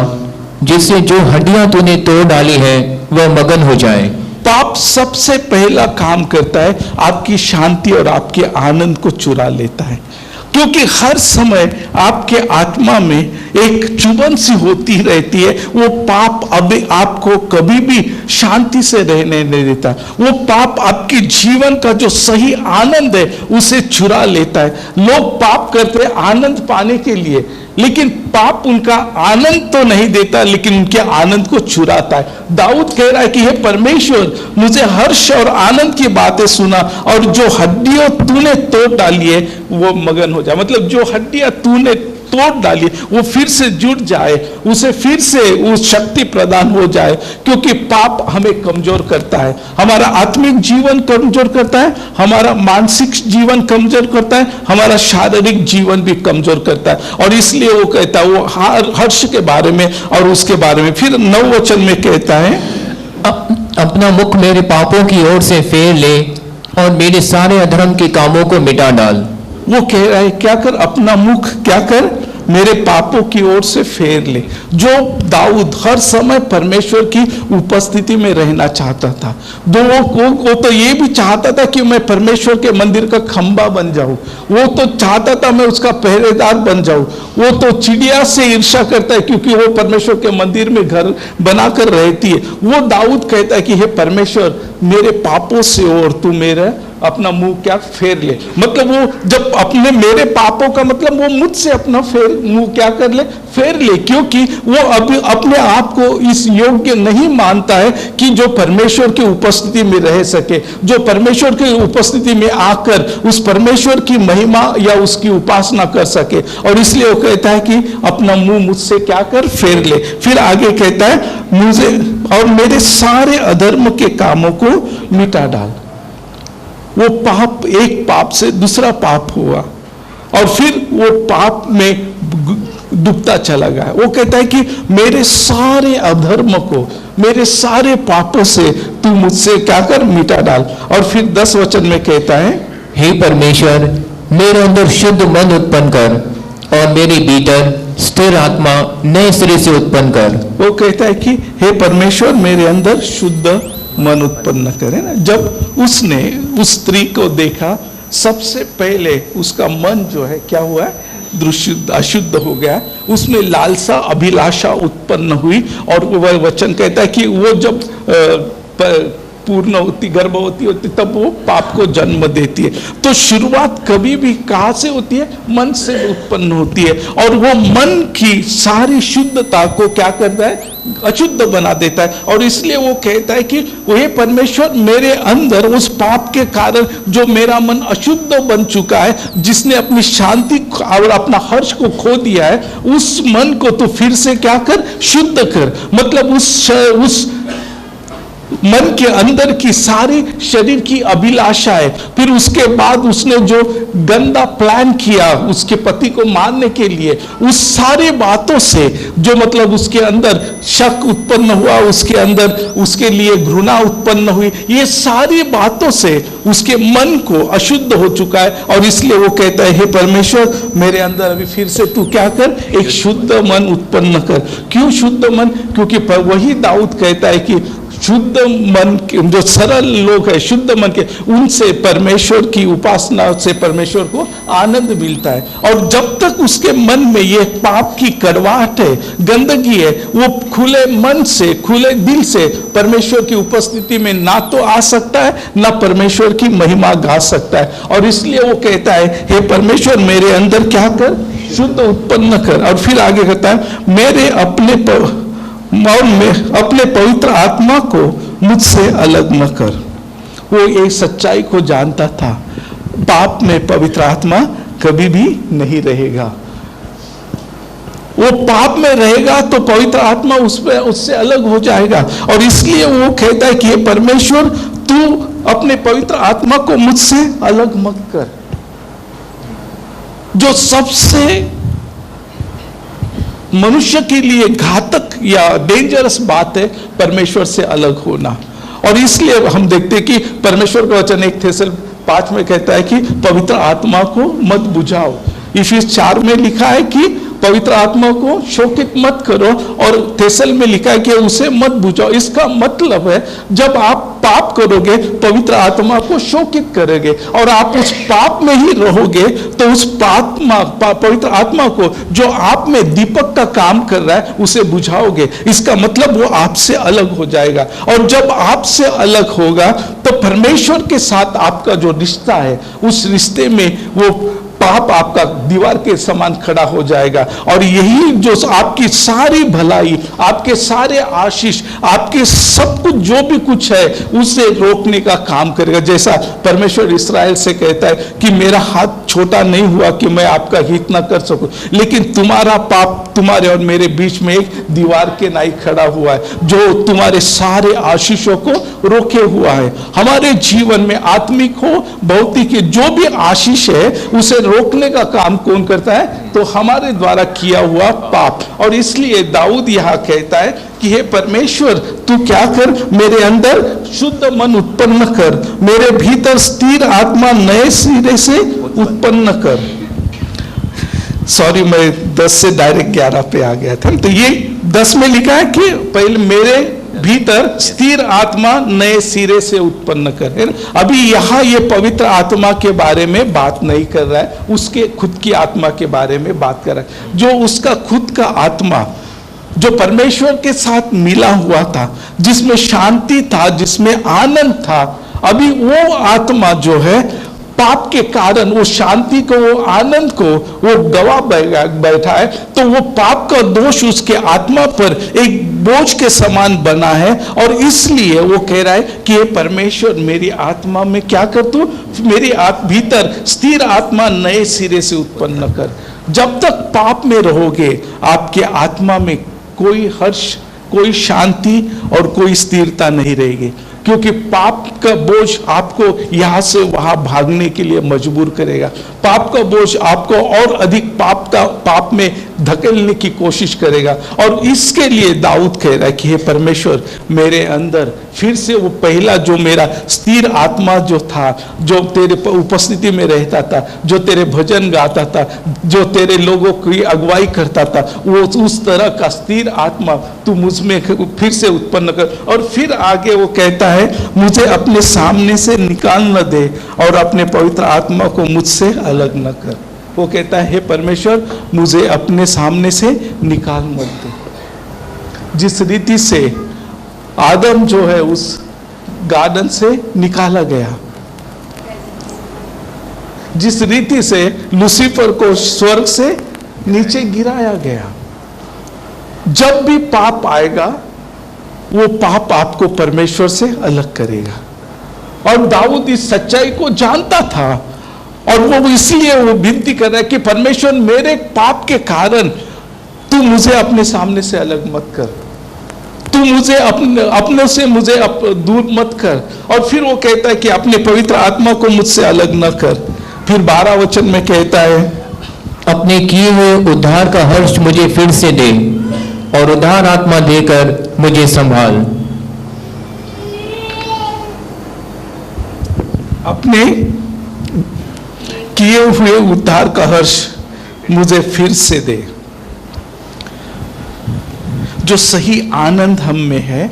Speaker 3: जिससे जो हड्डियां तूने तोड़ डाली है वह मगन हो जाए।
Speaker 2: पाप सबसे पहला काम करता है, आपकी शांति और आपके आनंद को चुरा लेता है। क्योंकि हर समय आपके आत्मा में एक चुभन सी होती रहती है। वो पाप अभी आपको कभी भी शांति से रहने नहीं देता। वो पाप आपके जीवन का जो सही आनंद है उसे चुरा लेता है। लोग पाप करते हैं आनंद पाने के लिए, लेकिन पाप उनका आनंद तो नहीं देता, लेकिन उनके आनंद को चुराता है। दाऊद कह रहा है कि हे परमेश्वर, मुझे हर्ष और आनंद की बातें सुना, और जो हड्डियों तूने तोड़ डाली है वो मगन हो जाए। मतलब जो हड्डियां तूने तोड़ डाली वो फिर से जुड़ जाए, उसे फिर से उस शक्ति प्रदान हो जाए। क्योंकि पाप हमें कमजोर करता है, हमारा आत्मिक जीवन कमजोर करता है, हमारा मानसिक जीवन कमजोर करता है, हमारा शारीरिक जीवन भी कमजोर करता है। और इसलिए वो कहता है, वो हर्ष के बारे में और उसके बारे में फिर 9 वचन में कहता है,
Speaker 3: अपना मुख मेरे पापों की ओर से फेर ले और मेरे सारे अधर्म के कामों को मिटा डाल।
Speaker 2: वो कह रहा है क्या कर, अपना मुख क्या कर, मेरे पापों की ओर से फेर ले। जो दाऊद हर समय परमेश्वर की उपस्थिति में रहना चाहता था, वो तो ये भी चाहता था कि मैं परमेश्वर के मंदिर का खंबा बन जाऊं, वो तो चाहता था मैं उसका पहरेदार बन जाऊं। वो तो चिड़िया से ईर्ष्या करता है क्योंकि वो परमेश्वर के मंदिर में घर बनाकर रहती है। वो दाऊद कहता है कि हे परमेश्वर, मेरे पापों से और तू मेरा अपना मुंह क्या फेर ले। मतलब वो जब अपने मेरे पापों का मतलब वो मुझसे अपना मुंह क्या कर ले, फेर ले। क्योंकि वो अभी अपने आप को इस योग्य नहीं मानता है कि जो परमेश्वर की उपस्थिति में रह सके, जो परमेश्वर की उपस्थिति में आकर उस परमेश्वर की महिमा या उसकी उपासना कर सके। और इसलिए वो कहता है कि अपना मुंह मुझसे क्या कर, फेर ले। फिर आगे कहता है, मुझे और मेरे सारे अधर्म के कामों को मिटा डाल। वो पाप, एक पाप से दूसरा पाप हुआ और फिर वो पाप में डूबता चला गया। वो कहता है कि मेरे सारे अधर्म को, मेरे सारे पापों से तू मुझसे क्या कर, मिटा डाल। और फिर 10 वचन में कहता है,
Speaker 3: हे परमेश्वर, मेरे अंदर शुद्ध मन उत्पन्न कर और मेरे भीतर स्थिर आत्मा नए सिरे से उत्पन्न कर।
Speaker 2: वो कहता है कि हे परमेश्वर, मेरे अंदर शुद्ध मन उत्पन्न करे ना। जब उसने उस स्त्री को देखा, सबसे पहले उसका मन जो है क्या हुआ है, अशुद्ध हो गया। उसमें लालसा, अभिलाषा उत्पन्न हुई। और वह वचन कहता है कि वो जब पूर्ण होती, गर्भवती होती, तब वो पाप को जन्म देती है। तो शुरुआत कभी भी कहाँ से होती है, मन से उत्पन्न होती है। और वो मन की सारी शुद्धता को क्या करता है, अशुद्ध बना देता है। और इसलिए वो कहता है कि हे परमेश्वर, मेरे अंदर उस पाप के कारण जो मेरा मन अशुद्ध बन चुका है, जिसने अपनी शांति और अपना हर्ष को खो दिया है, उस मन को तो फिर से क्या कर, शुद्ध कर। मतलब उस मन के अंदर की सारी शरीर की अभिलाषा है। फिर उसके बाद उसने जो गंदा प्लान किया उसके पति को मारने के लिए, उस सारी बातों से जो मतलब उसके अंदर शक उत्पन्न हुआ, उसके अंदर उसके लिए घृणा उत्पन्न हुई, ये सारी बातों से उसके मन को अशुद्ध हो चुका है। और इसलिए वो कहता है, हे परमेश्वर, मेरे अंदर अभी फिर से तू क्या कर, एक शुद्ध मन उत्पन्न कर। क्यों शुद्ध मन? क्योंकि वही दाऊद कहता है कि शुद्ध मन के जो सरल लोग हैं, शुद्ध मन के, उनसे परमेश्वर की उपासना से परमेश्वर को आनंद मिलता है। और जब तक उसके मन में ये पाप की कड़वाहट है, गंदगी है, वो खुले मन से, खुले दिल से परमेश्वर की उपस्थिति में ना तो आ सकता है, ना परमेश्वर की महिमा गा सकता है। और इसलिए वो कहता है, हे परमेश्वर, मेरे अंदर क्या कर, शुद्ध उत्पन्न कर। और फिर आगे कहता है, मेरे अपने पवित्र आत्मा को मुझसे अलग न कर। वो एक सच्चाई को जानता था, पाप में पवित्र आत्मा कभी भी नहीं रहेगा। वो पाप में रहेगा तो पवित्र आत्मा उससे अलग हो जाएगा। और इसलिए वो कहता है कि हे परमेश्वर, तू अपने पवित्र आत्मा को मुझसे अलग मत कर। जो सबसे मनुष्य के लिए घातक या डेंजरस बात है, परमेश्वर से अलग होना। और इसलिए हम देखते हैं कि परमेश्वर का वचन 1 थेसल 5 में कहता है कि पवित्र आत्मा को मत बुझाओ। इफिस 4 में लिखा है कि पवित्र आत्मा को शोकित मत करो, और थेसल में लिखा है कि उसे मत बुझाओ। इसका मतलब है जब आप पाप करोगे पवित्र आत्मा को शोकित करोगे, और आप उस पाप में ही रहोगे तो उस पवित्र आत्मा को जो आप में दीपक का काम कर रहा है उसे बुझाओगे। इसका मतलब वो आपसे अलग हो जाएगा, और जब आपसे अलग होगा तो परमेश्वर के साथ आपका जो रिश्ता है उस रिश्ते में वो पाप आपका दीवार के समान खड़ा हो जाएगा, और यही जो आपकी सारी भलाई, आपके सारे आशीष, आपके सब कुछ जो भी कुछ है उसे रोकने का काम करेगा। जैसा परमेश्वर इस्राएल से कहता है कि मेरा हाथ छोटा नहीं हुआ कि मैं आपका हित ना कर सकूं, लेकिन तुम्हारा पाप तुम्हारे और मेरे बीच में एक दीवार के नाई खड़ा हुआ है जो तुम्हारे सारे आशीषों को रोके हुआ है। हमारे जीवन में आत्मिक हो भौतिक जो भी आशीष है उसे रोकने का काम कौन करता है? तो हमारे द्वारा किया हुआ पाप। और इसलिए दाऊद यहां कहता है कि हे परमेश्वर तू क्या कर, मेरे अंदर शुद्ध मन उत्पन्न कर, मेरे भीतर स्थिर आत्मा नए सिरे से उत्पन्न कर। सॉरी, मैं 10 से डायरेक्ट 11 पे आ गया था। तो ये 10 में लिखा है कि पहले मेरे भीतर स्थिर आत्मा नए सिरे से उत्पन्न कर, है ना। अभी यहां ये पवित्र आत्मा के बारे में बात नहीं कर रहा है, उसके खुद की आत्मा के बारे में बात कर रहा है। जो उसका खुद का आत्मा जो परमेश्वर के साथ मिला हुआ था, जिसमें शांति था, जिसमें आनंद था, अभी वो आत्मा जो है पाप के कारण वो शांति को, वो आनंद को वो गवा बैठा है। तो वो पाप का दोष उसके आत्मा पर एक बोझ के समान बना है, और इसलिए वो कह रहा है कि ये परमेश्वर मेरी आत्मा में क्या कर, तू मेरी भीतर स्थिर आत्मा नए सिरे से उत्पन्न कर। जब तक पाप में रहोगे आपके आत्मा में कोई हर्ष, कोई शांति और कोई स्थिरता नहीं रहेगी, क्योंकि पाप का बोझ आपको यहां से वहां भागने के लिए मजबूर करेगा। पाप का बोझ आपको और अधिक पाप में धकेलने की कोशिश करेगा। और इसके लिए दाऊद कह रहा है कि हे परमेश्वर मेरे अंदर फिर से वो पहला जो मेरा स्थिर आत्मा जो था, जो तेरे उपस्थिति में रहता था, जो तेरे भजन गाता था, जो तेरे लोगों की अगुवाई करता था, वो उस तरह का स्थिर आत्मा तू मुझ में फिर से उत्पन्न कर। और फिर आगे वो कहता है मुझे अपने सामने से निकाल न दे और अपने पवित्र आत्मा को मुझसे अलग न कर। वो कहता है हे परमेश्वर मुझे अपने सामने से निकाल मत दे। जिस रीति से आदम जो है उस गार्डन से निकाला गया, जिस रीति से लूसीफर को स्वर्ग से नीचे गिराया गया, जब भी पाप आएगा वो पाप आपको परमेश्वर से अलग करेगा। और दाऊद इस सच्चाई को जानता था, और वो इसलिए वो विनती कर रहा है कि परमेश्वर मेरे पाप के कारण तू मुझे अपने सामने से अलग मत कर, तू मुझे अपने से मुझे दूर मत कर। और फिर वो कहता है कि अपने पवित्र आत्मा को मुझसे अलग न कर। फिर 12 वचन में कहता है
Speaker 3: अपने किए हुए उद्धार का हर्ष मुझे फिर से दे और उद्धार आत्मा देकर मुझे संभाल।
Speaker 2: अपने किए हुए उद्धार का हर्ष मुझे फिर से दे। जो सही आनंद हम में है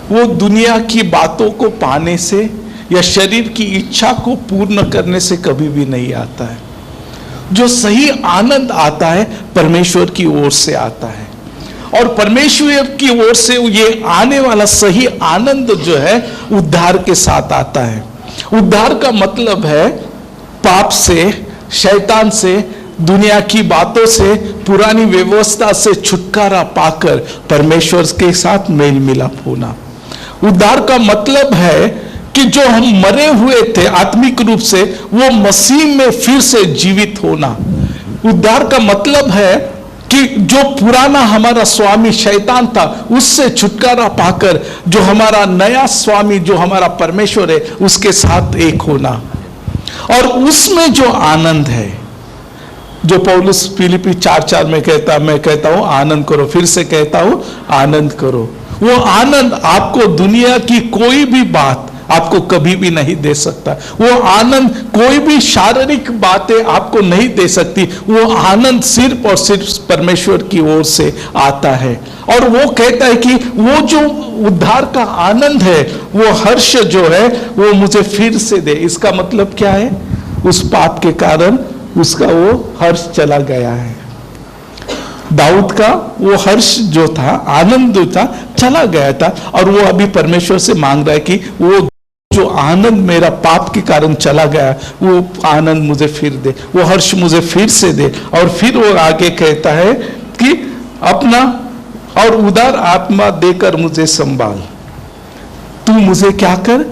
Speaker 2: वो दुनिया की बातों को पाने से या शरीर की इच्छा को पूर्ण करने से कभी भी नहीं आता है। जो सही आनंद आता है परमेश्वर की ओर से आता है, और परमेश्वर की ओर से ये आने वाला सही आनंद जो है उद्धार के साथ आता है। उद्धार का मतलब है पाप से, शैतान से, दुनिया की बातों से, पुरानी व्यवस्था से छुटकारा पाकर परमेश्वर के साथ मेल मिलाप होना। उद्धार का मतलब है कि जो हम मरे हुए थे आत्मिक रूप से, वो मसीह में फिर से जीवित होना। उद्धार का मतलब है कि जो पुराना हमारा स्वामी शैतान था उससे छुटकारा पाकर जो हमारा नया स्वामी, जो हमारा परमेश्वर है, उसके साथ एक होना। और उसमें जो आनंद है, जो पौलुस फिलिपी 4:4 में कहता, मैं कहता हूं आनंद करो, फिर से कहता हूं आनंद करो। वो आनंद आपको दुनिया की कोई भी बात आपको कभी भी नहीं दे सकता। वो आनंद कोई भी शारीरिक बातें आपको नहीं दे सकती। वो आनंद सिर्फ और सिर्फ परमेश्वर की ओर से आता है। और वो कहता है कि वो जो उद्धार का आनंद है, वो हर्ष जो है, वो मुझे फिर से दे। इसका मतलब क्या है? उस पाप के कारण उसका वो हर्ष चला गया है। दाऊद का वो हर्ष जो था, आनंद जो था, चला गया था, और वो अभी परमेश्वर से मांग रहा है कि वो जो आनंद मेरा पाप के कारण चला गया, वो आनंद मुझे फिर दे, वो हर्ष मुझे फिर से दे। और फिर वो आगे कहता है कि अपना और उदार आत्मा देकर मुझे संभाल। तू मुझे क्या कर?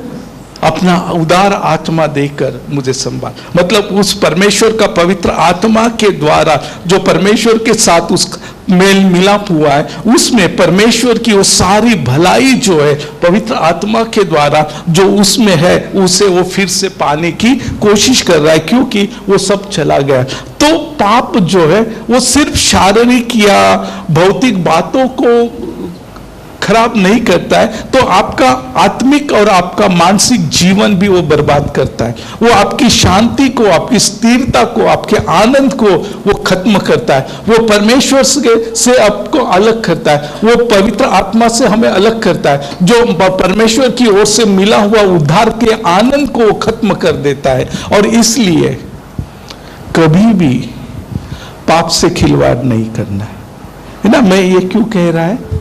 Speaker 2: अपना उदार आत्मा देकर मुझे संभाल। मतलब उस परमेश्वर का पवित्र आत्मा के द्वारा जो परमेश्वर के साथ उस मेल मिलाप हुआ है, उसमें परमेश्वर की वो सारी भलाई जो है पवित्र आत्मा के द्वारा जो उसमें है, उसे वो फिर से पाने की कोशिश कर रहा है, क्योंकि वो सब चला गया। तो पाप जो है वो सिर्फ शारीरिक या भौतिक बातों को खराब नहीं करता है, तो आपका आत्मिक और आपका मानसिक जीवन भी वो बर्बाद करता है। वो आपकी शांति को, आपकी स्थिरता को, आपके आनंद को वो खत्म करता है। वो परमेश्वर से आपको अलग करता है। वो पवित्र आत्मा से हमें अलग करता है। जो परमेश्वर की ओर से मिला हुआ उद्धार के आनंद को वो खत्म कर देता है। और इसलिए कभी भी पाप से खिलवाड़ नहीं करना है ना। मैं ये क्यों कह रहा है,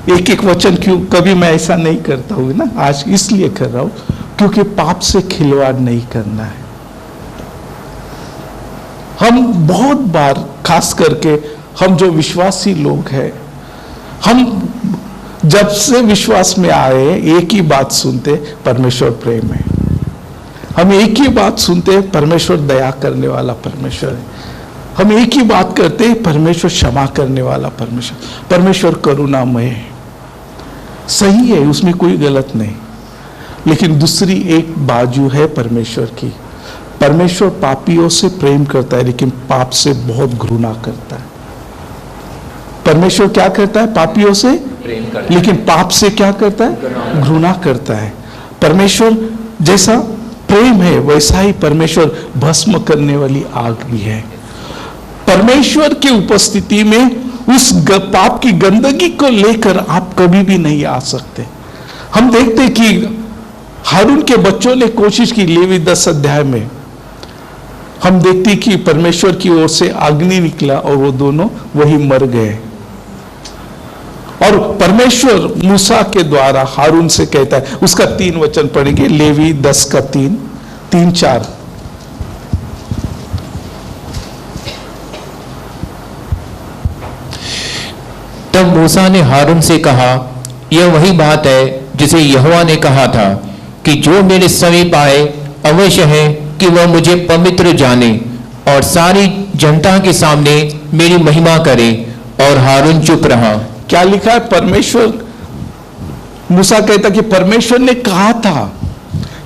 Speaker 2: एक एक वचन क्यों, कभी मैं ऐसा नहीं करता हूं ना, आज इसलिए कर रहा हूं क्योंकि पाप से खिलवाड़ नहीं करना है। हम बहुत बार, खास करके हम जो विश्वासी लोग हैं, हम जब से विश्वास में आए एक ही बात सुनते, परमेश्वर प्रेम है। हम एक ही बात सुनते, परमेश्वर दया करने वाला परमेश्वर है। हम एक ही बात करते, परमेश्वर क्षमा करने वाला परमेश्वर, परमेश्वर करुणामय है। सही है, उसमें कोई गलत नहीं। लेकिन दूसरी एक बाजू है परमेश्वर की। परमेश्वर पापियों से प्रेम करता है, लेकिन पाप से बहुत घृणा करता है। परमेश्वर क्या करता है? पापियों से प्रेम करता है, लेकिन पाप से क्या करता है? घृणा करता है। परमेश्वर जैसा प्रेम है, वैसा ही परमेश्वर भस्म करने वाली आग भी है। परमेश्वर की उपस्थिति में उस पाप की गंदगी को लेकर आप कभी भी नहीं आ सकते। हम देखते कि हारून के बच्चों ने कोशिश की, लेवी 10 अध्याय में हम देखते कि परमेश्वर की ओर से अग्नि निकला और वो दोनों वही मर गए। और परमेश्वर मूसा के द्वारा हारून से कहता है, उसका 3 वचन पढ़ेंगे, लेवी 10 का 3-4।
Speaker 3: तब मूसा ने हारून से कहा, यह वही बात है जिसे यहोवा ने कहा था कि जो मेरे समीप आए अवश्य है कि वह मुझे पवित्र जाने और सारी जनता के सामने मेरी महिमा करे। और हारून चुप रहा।
Speaker 2: क्या लिखा है? परमेश्वर, मूसा कहता कि परमेश्वर ने कहा था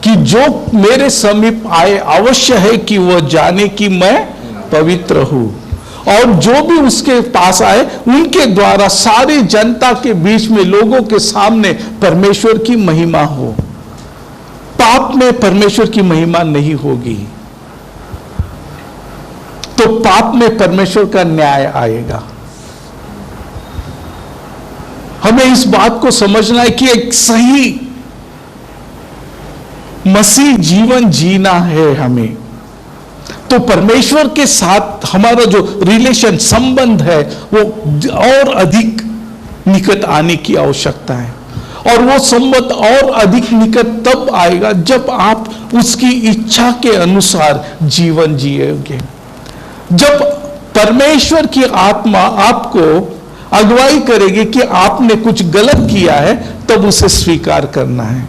Speaker 2: कि जो मेरे समीप आए अवश्य है कि वह जाने कि मैं पवित्र हूं, और जो भी उसके पास आए उनके द्वारा सारी जनता के बीच में, लोगों के सामने परमेश्वर की महिमा हो। पाप में परमेश्वर की महिमा नहीं होगी, तो पाप में परमेश्वर का न्याय आएगा। हमें इस बात को समझना है कि एक सही मसीह जीवन जीना है हमें, तो परमेश्वर के साथ हमारा जो रिलेशन, संबंध है, वो और अधिक निकट आने की आवश्यकता है। और वो संबंध और अधिक निकट तब आएगा जब आप उसकी इच्छा के अनुसार जीवन जिएंगे। जब परमेश्वर की आत्मा आपको अगुवाई करेगी कि आपने कुछ गलत किया है, तब उसे स्वीकार करना है।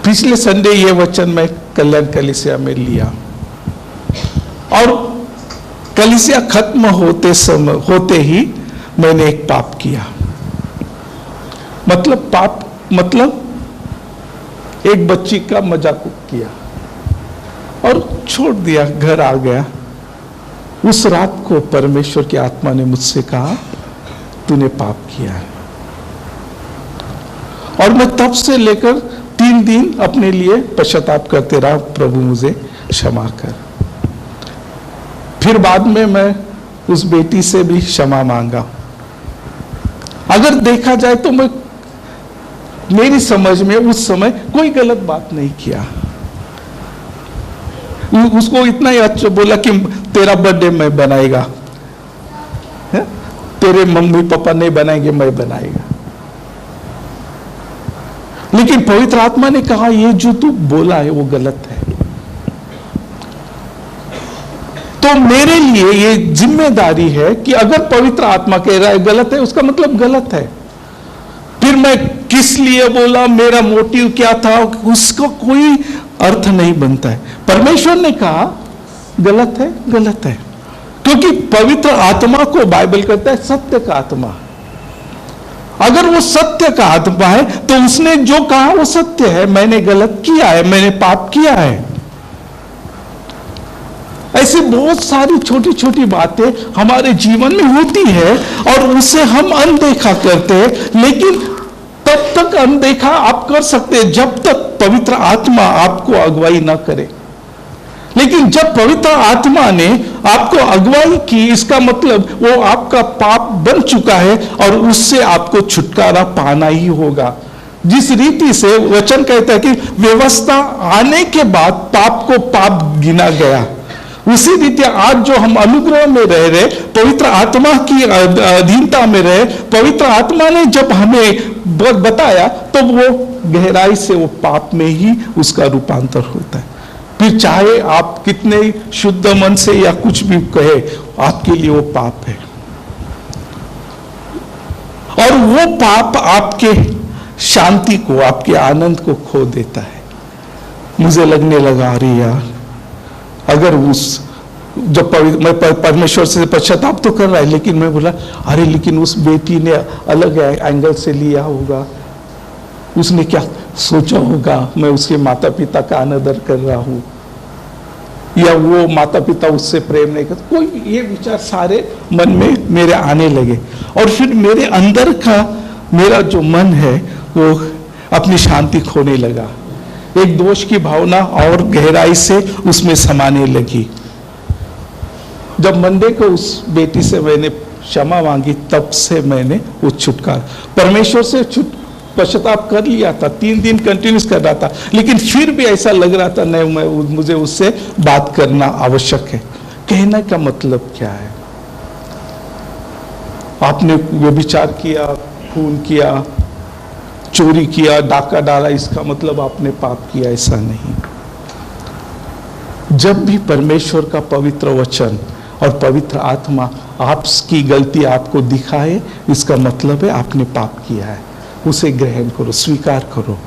Speaker 2: पिछले संडे ये वचन मैं कल्याण कलीसिया में लिया, और कलीसिया खत्म होते ही मैंने एक पाप किया। मतलब एक बच्ची का मजाक किया और छोड़ दिया, घर आ गया। उस रात को परमेश्वर की आत्मा ने मुझसे कहा, तूने पाप किया है। और मैं तब से लेकर 3 दिन अपने लिए पश्चाताप करते रहा, प्रभु मुझे क्षमा कर। फिर बाद में मैं उस बेटी से भी क्षमा मांगा। अगर देखा जाए तो मैं, मेरी समझ में उस समय कोई गलत बात नहीं किया। उसको इतना ही अच्छा बोला कि तेरा बर्थडे मैं बनाएगा, तेरे मम्मी पापा नहीं बनाएंगे, मैं बनाएगा। लेकिन पवित्र आत्मा ने कहा ये जो तू बोला है वो गलत है। तो मेरे लिए ये जिम्मेदारी है कि अगर पवित्र आत्मा कह रहा है गलत है, उसका मतलब गलत है। फिर मैं किस लिए बोला, मेरा मोटिव क्या था, उसका कोई अर्थ नहीं बनता है। परमेश्वर ने कहा गलत है, गलत है, क्योंकि पवित्र आत्मा को बाइबल कहता है सत्य का आत्मा। अगर वो सत्य का आत्मा है तो उसने जो कहा वो सत्य है। मैंने गलत किया है, मैंने पाप किया है। ऐसी बहुत सारी छोटी छोटी बातें हमारे जीवन में होती है और उसे हम अनदेखा करते हैं। लेकिन तब तक अनदेखा आप कर सकते हैं जब तक पवित्र आत्मा आपको अगुवाई ना करे। लेकिन जब पवित्र आत्मा ने आपको अगुवाई की, इसका मतलब वो आपका पाप बन चुका है और उससे आपको छुटकारा पाना ही होगा। जिस रीति से वचन कहता है कि व्यवस्था आने के बाद पाप को पाप गिना गया, उसी रीति आज जो हम अनुग्रह में रह रहे, पवित्र आत्मा की अधीनता में रहे, पवित्र आत्मा ने जब हमें बताया तो वो गहराई से वो पाप में ही उसका रूपांतर होता है। फिर चाहे आप कितने शुद्ध मन से या कुछ भी कहे, आपके लिए वो पाप है। और वो पाप आपके शांति को, आपके आनंद को खो देता है। मुझे लगने लगा अरे यार, अगर जब मैं परमेश्वर से पश्चाताप तो कर रहा है, लेकिन मैं बोला अरे लेकिन उस बेटी ने अलग एंगल से लिया होगा, उसने क्या सोचा होगा, मैं उसके माता पिता का अनादर कर रहा हूं, या वो माता पिता उससे प्रेम नहीं करते। कोई ये विचार सारे मन में मेरे आने लगे और फिर मेरे अंदर का मेरा जो मन है वो अपनी शांति खोने लगा। एक दोष की भावना और गहराई से उसमें समाने लगी। जब मंडे को उस बेटी से मैंने क्षमा मांगी, तब से मैंने वो छुटकारा परमेश्वर से पश्चाताप कर लिया था। 3 दिन कंटिन्यूस कर रहा था, लेकिन फिर भी ऐसा लग रहा था नहीं, मुझे उससे बात करना आवश्यक है। कहने का मतलब क्या है? आपने व्यभिचार किया, खून किया, चोरी किया, डाका डाला, इसका मतलब आपने पाप किया, ऐसा नहीं। जब भी परमेश्वर का पवित्र वचन और पवित्र आत्मा आपकी गलती आपको दिखाए, इसका मतलब है आपने पाप किया है। उसे ग्रहण करो, स्वीकार करो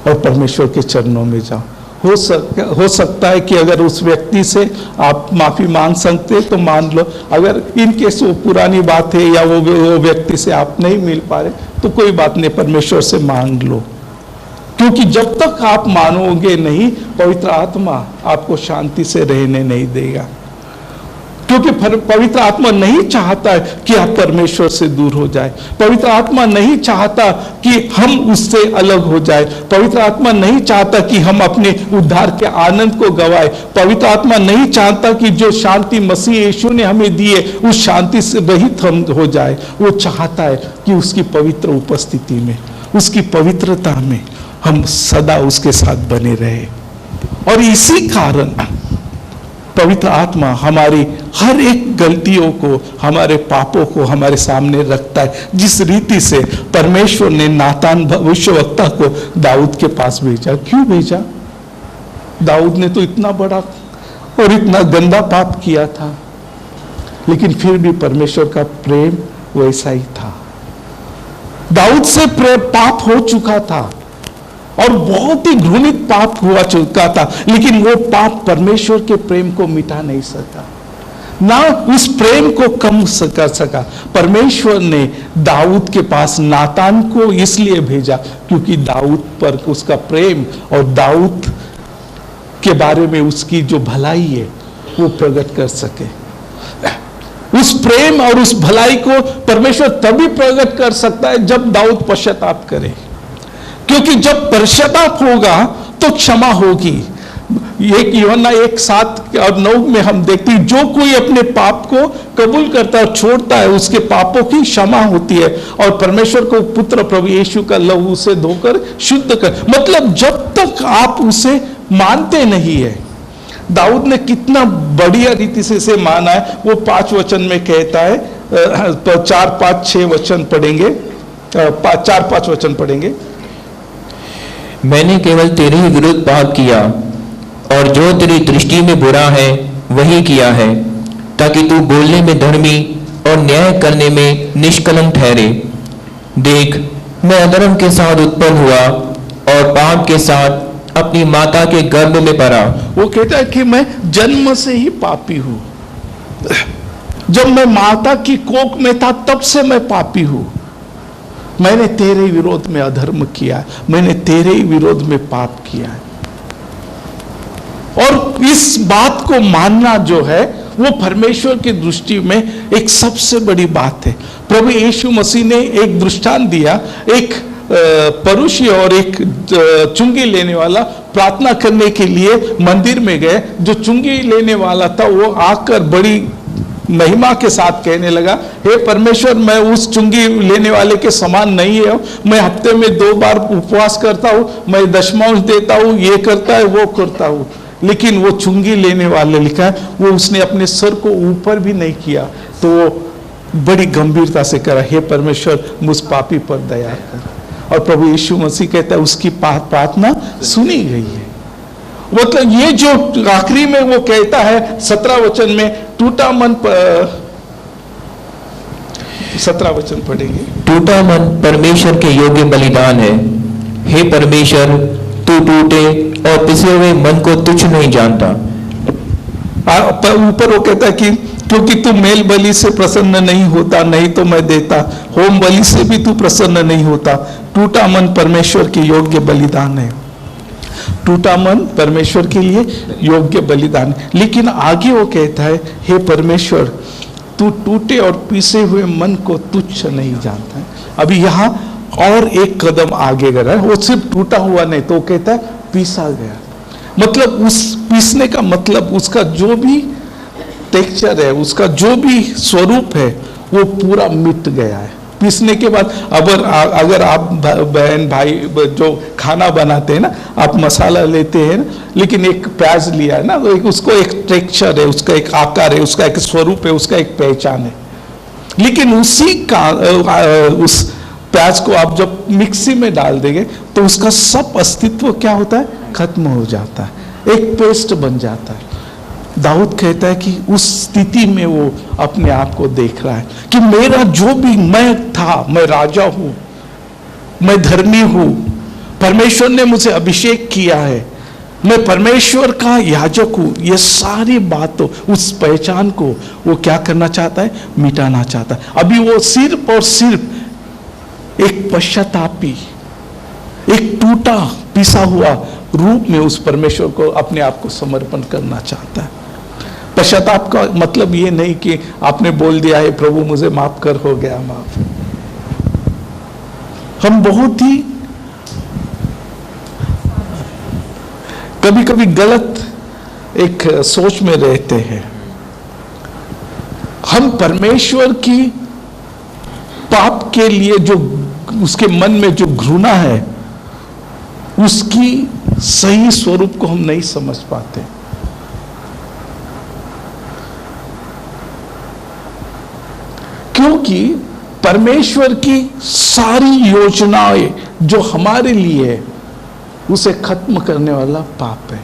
Speaker 2: और परमेश्वर के चरणों में जाओ। हो सकता है कि अगर उस व्यक्ति से आप माफी मांग सकते तो मान लो, अगर इन केस वो पुरानी बात है या वो व्यक्ति से आप नहीं मिल पा रहे तो कोई बात नहीं, परमेश्वर से मांग लो। क्योंकि जब तक आप मानोगे नहीं, पवित्र आत्मा आपको शांति से रहने नहीं देगा। क्योंकि पवित्र आत्मा नहीं चाहता कि आप परमेश्वर से दूर हो जाए। पवित्र आत्मा नहीं चाहता कि हम उससे अलग हो जाए। पवित्र आत्मा नहीं चाहता कि हम अपने उद्धार के आनंद को गवाए। पवित्र आत्मा नहीं चाहता कि जो शांति मसीह यीशु ने हमें दी है उस शांति से रहित हम हो जाए। वो चाहता है कि उसकी पवित्र उपस्थिति में, उसकी पवित्रता में हम सदा उसके साथ बने रहे। और इसी कारण पवित्र आत्मा हमारी हर एक गलतियों को, हमारे पापों को हमारे सामने रखता है। जिस रीति से परमेश्वर ने नातान भविष्यवक्ता को दाऊद के पास भेजा। क्यों भेजा? दाऊद ने तो इतना बड़ा और इतना गंदा पाप किया था, लेकिन फिर भी परमेश्वर का प्रेम वैसा ही था। दाऊद से पाप हो चुका था और बहुत ही घृणित पाप हुआ चुका था, लेकिन वो पाप परमेश्वर के प्रेम को मिटा नहीं सका, ना उस प्रेम को कम कर सका। परमेश्वर ने दाऊद के पास नातान को इसलिए भेजा क्योंकि दाऊद पर उसका प्रेम और दाऊद के बारे में उसकी जो भलाई है वो प्रकट कर सके। उस प्रेम और उस भलाई को परमेश्वर तभी प्रकट कर सकता है जब दाऊद पश्चाताप करे। क्योंकि जब पश्चाताप होगा तो क्षमा होगी। एक यूहन्ना 1:7-9 में हम देखते हैं, जो कोई अपने पाप को कबूल करता है और छोड़ता है, उसके पापों की क्षमा होती है और परमेश्वर को पुत्र प्रभु यीशु का लहू से धोकर शुद्ध कर। मतलब जब तक आप उसे मानते नहीं है, दाऊद ने कितना बढ़िया रीति से इसे माना है। वो 5 वचन में कहता है, 4, 5, 6 वचन पढ़ेंगे, 4, 5 वचन पढ़ेंगे।
Speaker 3: मैंने केवल तेरे ही विरुद्ध पाप किया और जो तेरी दृष्टि में बुरा है वही किया है, ताकि तू बोलने में धर्मी और न्याय करने में निष्कलंक ठहरे। देख, मैं अधर्म के साथ उत्पन्न हुआ और पाप के साथ अपनी माता के गर्भ में पड़ा।
Speaker 2: वो कहता है कि मैं जन्म से ही पापी हूं। जब मैं माता की कोख में था तब से मैं पापी हूं। मैंने तेरे विरोध में अधर्म किया है, मैंने तेरे ही विरोध में पाप किया है। और इस बात को मानना जो है वो परमेश्वर की दृष्टि में एक सबसे बड़ी बात है। प्रभु यीशु मसीह ने एक दृष्टांत दिया। एक परुषी और एक चुंगी लेने वाला प्रार्थना करने के लिए मंदिर में गए। जो चुंगी लेने वाला था वो आकर बड़ी महिमा के साथ कहने लगा, हे परमेश्वर, मैं उस चुंगी लेने वाले के समान नहीं है। मैं हफ्ते में 2 बार उपवास करता हूँ, मैं दशमांश देता हूँ, ये करता है वो करता हूँ। लेकिन वो चुंगी लेने वाले लिखा है वो उसने अपने सर को ऊपर भी नहीं किया। तो वो बड़ी गंभीरता से कहा, हे परमेश्वर, मुझ पापी पर दया कर। और प्रभु यीशु मसीह कहता है उसकी प्रार्थना सुनी गई है। मतलब ये जो आखिरी में वो कहता है 17 वचन में, टूटा मन 17 वचन पढ़ेंगे।
Speaker 3: टूटा मन परमेश्वर के योग्य बलिदान है। हे परमेश्वर, तू टूटे और पिसे हुए मन को तुच्छ नहीं जानता।
Speaker 2: ऊपर वो कहता है कि क्योंकि तू मेल बलि से प्रसन्न नहीं होता, नहीं तो मैं देता। होम बलि से भी तू प्रसन्न नहीं होता। टूटा मन परमेश्वर के योग्य बलिदान है। टूटा मन परमेश्वर के लिए योग्य बलिदान है। लेकिन आगे वो कहता है, हे परमेश्वर, तू टूटे और पीसे हुए मन को तुच्छ नहीं जानता है। अभी यहाँ और एक कदम आगे गया है। वो सिर्फ टूटा हुआ नहीं, तो कहता है पीसा गया। मतलब उस पीसने का मतलब उसका जो भी टेक्सचर है, उसका जो भी स्वरूप है, वो पूरा मिट गया है। पीसने के बाद अगर आप बहन भाई जो खाना बनाते हैं ना, आप मसाला लेते हैं ना, लेकिन एक प्याज लिया है ना, तो उसको एक टेक्सचर है, उसका एक आकार है, उसका एक स्वरूप है, उसका एक पहचान है। लेकिन उसी का उस प्याज को आप जब मिक्सी में डाल देंगे तो उसका सब अस्तित्व क्या होता है, खत्म हो जाता है, एक पेस्ट बन जाता है। दाऊद कहता है कि उस स्थिति में वो अपने आप को देख रहा है कि मेरा जो भी मैं था, मैं राजा हूं, मैं धर्मी हूं, परमेश्वर ने मुझे अभिषेक किया है, मैं परमेश्वर का याजक हूं। ये सारी बातों, उस पहचान को वो क्या करना चाहता है, मिटाना चाहता है। अभी वो सिर्फ और सिर्फ एक पश्चातापी, एक टूटा पिसा हुआ रूप में उस परमेश्वर को अपने आप को समर्पण करना चाहता है। पश्चाताप का मतलब ये नहीं कि आपने बोल दिया है प्रभु मुझे माफ कर, हो गया माफ। हम बहुत ही कभी कभी गलत एक सोच में रहते हैं। हम परमेश्वर की पाप के लिए जो उसके मन में जो घृणा है, उसकी सही स्वरूप को हम नहीं समझ पाते। क्योंकि परमेश्वर की सारी योजनाएं जो हमारे लिए है, उसे खत्म करने वाला पाप है।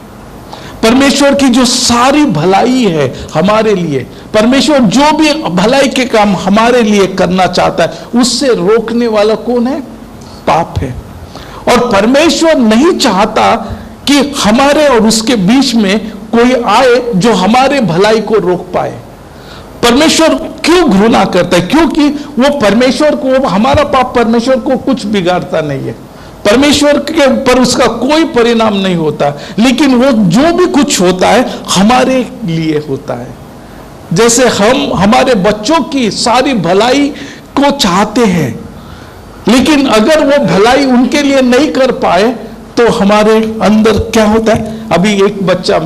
Speaker 2: परमेश्वर की जो सारी भलाई है हमारे लिए, परमेश्वर जो भी भलाई के काम हमारे लिए करना चाहता है, उससे रोकने वाला कौन है, पाप है। और परमेश्वर नहीं चाहता कि हमारे और उसके बीच में कोई आए जो हमारे भलाई को रोक पाए। परमेश्वर क्यों घृणा करता है? क्योंकि वो परमेश्वर को, हमारा पाप परमेश्वर को कुछ बिगाड़ता नहीं है, परमेश्वर के ऊपर उसका कोई परिणाम नहीं होता, लेकिन वो जो भी कुछ होता है हमारे लिए होता है। जैसे हम हमारे बच्चों की सारी भलाई को चाहते हैं, लेकिन अगर वो भलाई उनके लिए नहीं कर पाए तो हमारे अंदर क्या होता है? अभी एक बच्चा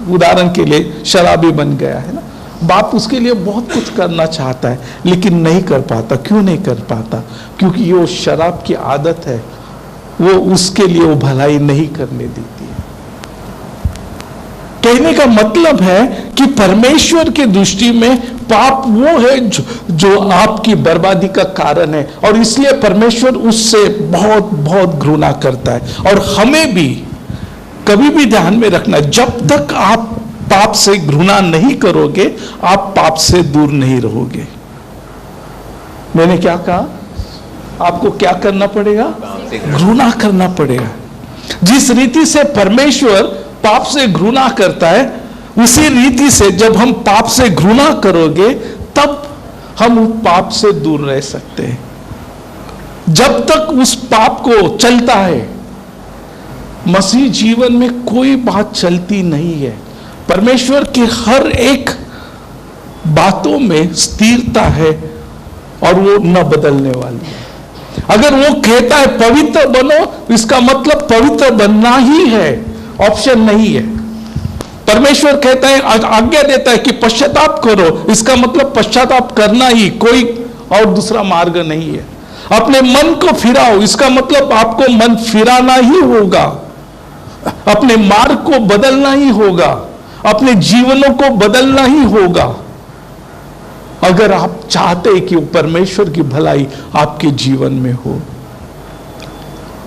Speaker 2: उदाहरण के लिए शराबी बन गया है ना, बाप उसके लिए बहुत कुछ करना चाहता है लेकिन नहीं कर पाता। क्यों नहीं कर पाता? क्योंकि वो शराब की आदत है, वो उसके लिए वो भलाई नहीं करने देती है। कहने का मतलब है कि परमेश्वर की दृष्टि में पाप वो है जो आपकी बर्बादी का कारण है, और इसलिए परमेश्वर उससे बहुत बहुत घृणा करता है। और हमें भी कभी भी ध्यान में रखना, जब तक आप पाप से घृणा नहीं करोगे आप पाप से दूर नहीं रहोगे। मैंने क्या कहा? आपको क्या करना पड़ेगा? घृणा करना पड़ेगा। जिस रीति से परमेश्वर पाप से घृणा करता है, उसी रीति से जब हम पाप से घृणा करोगे तब हम उस पाप से दूर रह सकते हैं। जब तक उस पाप को चलता है, मसीह जीवन में कोई बात चलती नहीं है। परमेश्वर के हर एक बातों में स्थिरता है और वो न बदलने वाली है। अगर वो कहता है पवित्र बनो, इसका मतलब पवित्र बनना ही है, ऑप्शन नहीं है। परमेश्वर कहता है, आज्ञा देता है कि पश्चाताप करो, इसका मतलब पश्चाताप करना ही, कोई और दूसरा मार्ग नहीं है। अपने मन को फिराओ, इसका मतलब आपको मन फिराना ही होगा, अपने मार्ग को बदलना ही होगा, अपने जीवनों को बदलना ही होगा, अगर आप चाहते हैं कि परमेश्वर की भलाई आपके जीवन में हो।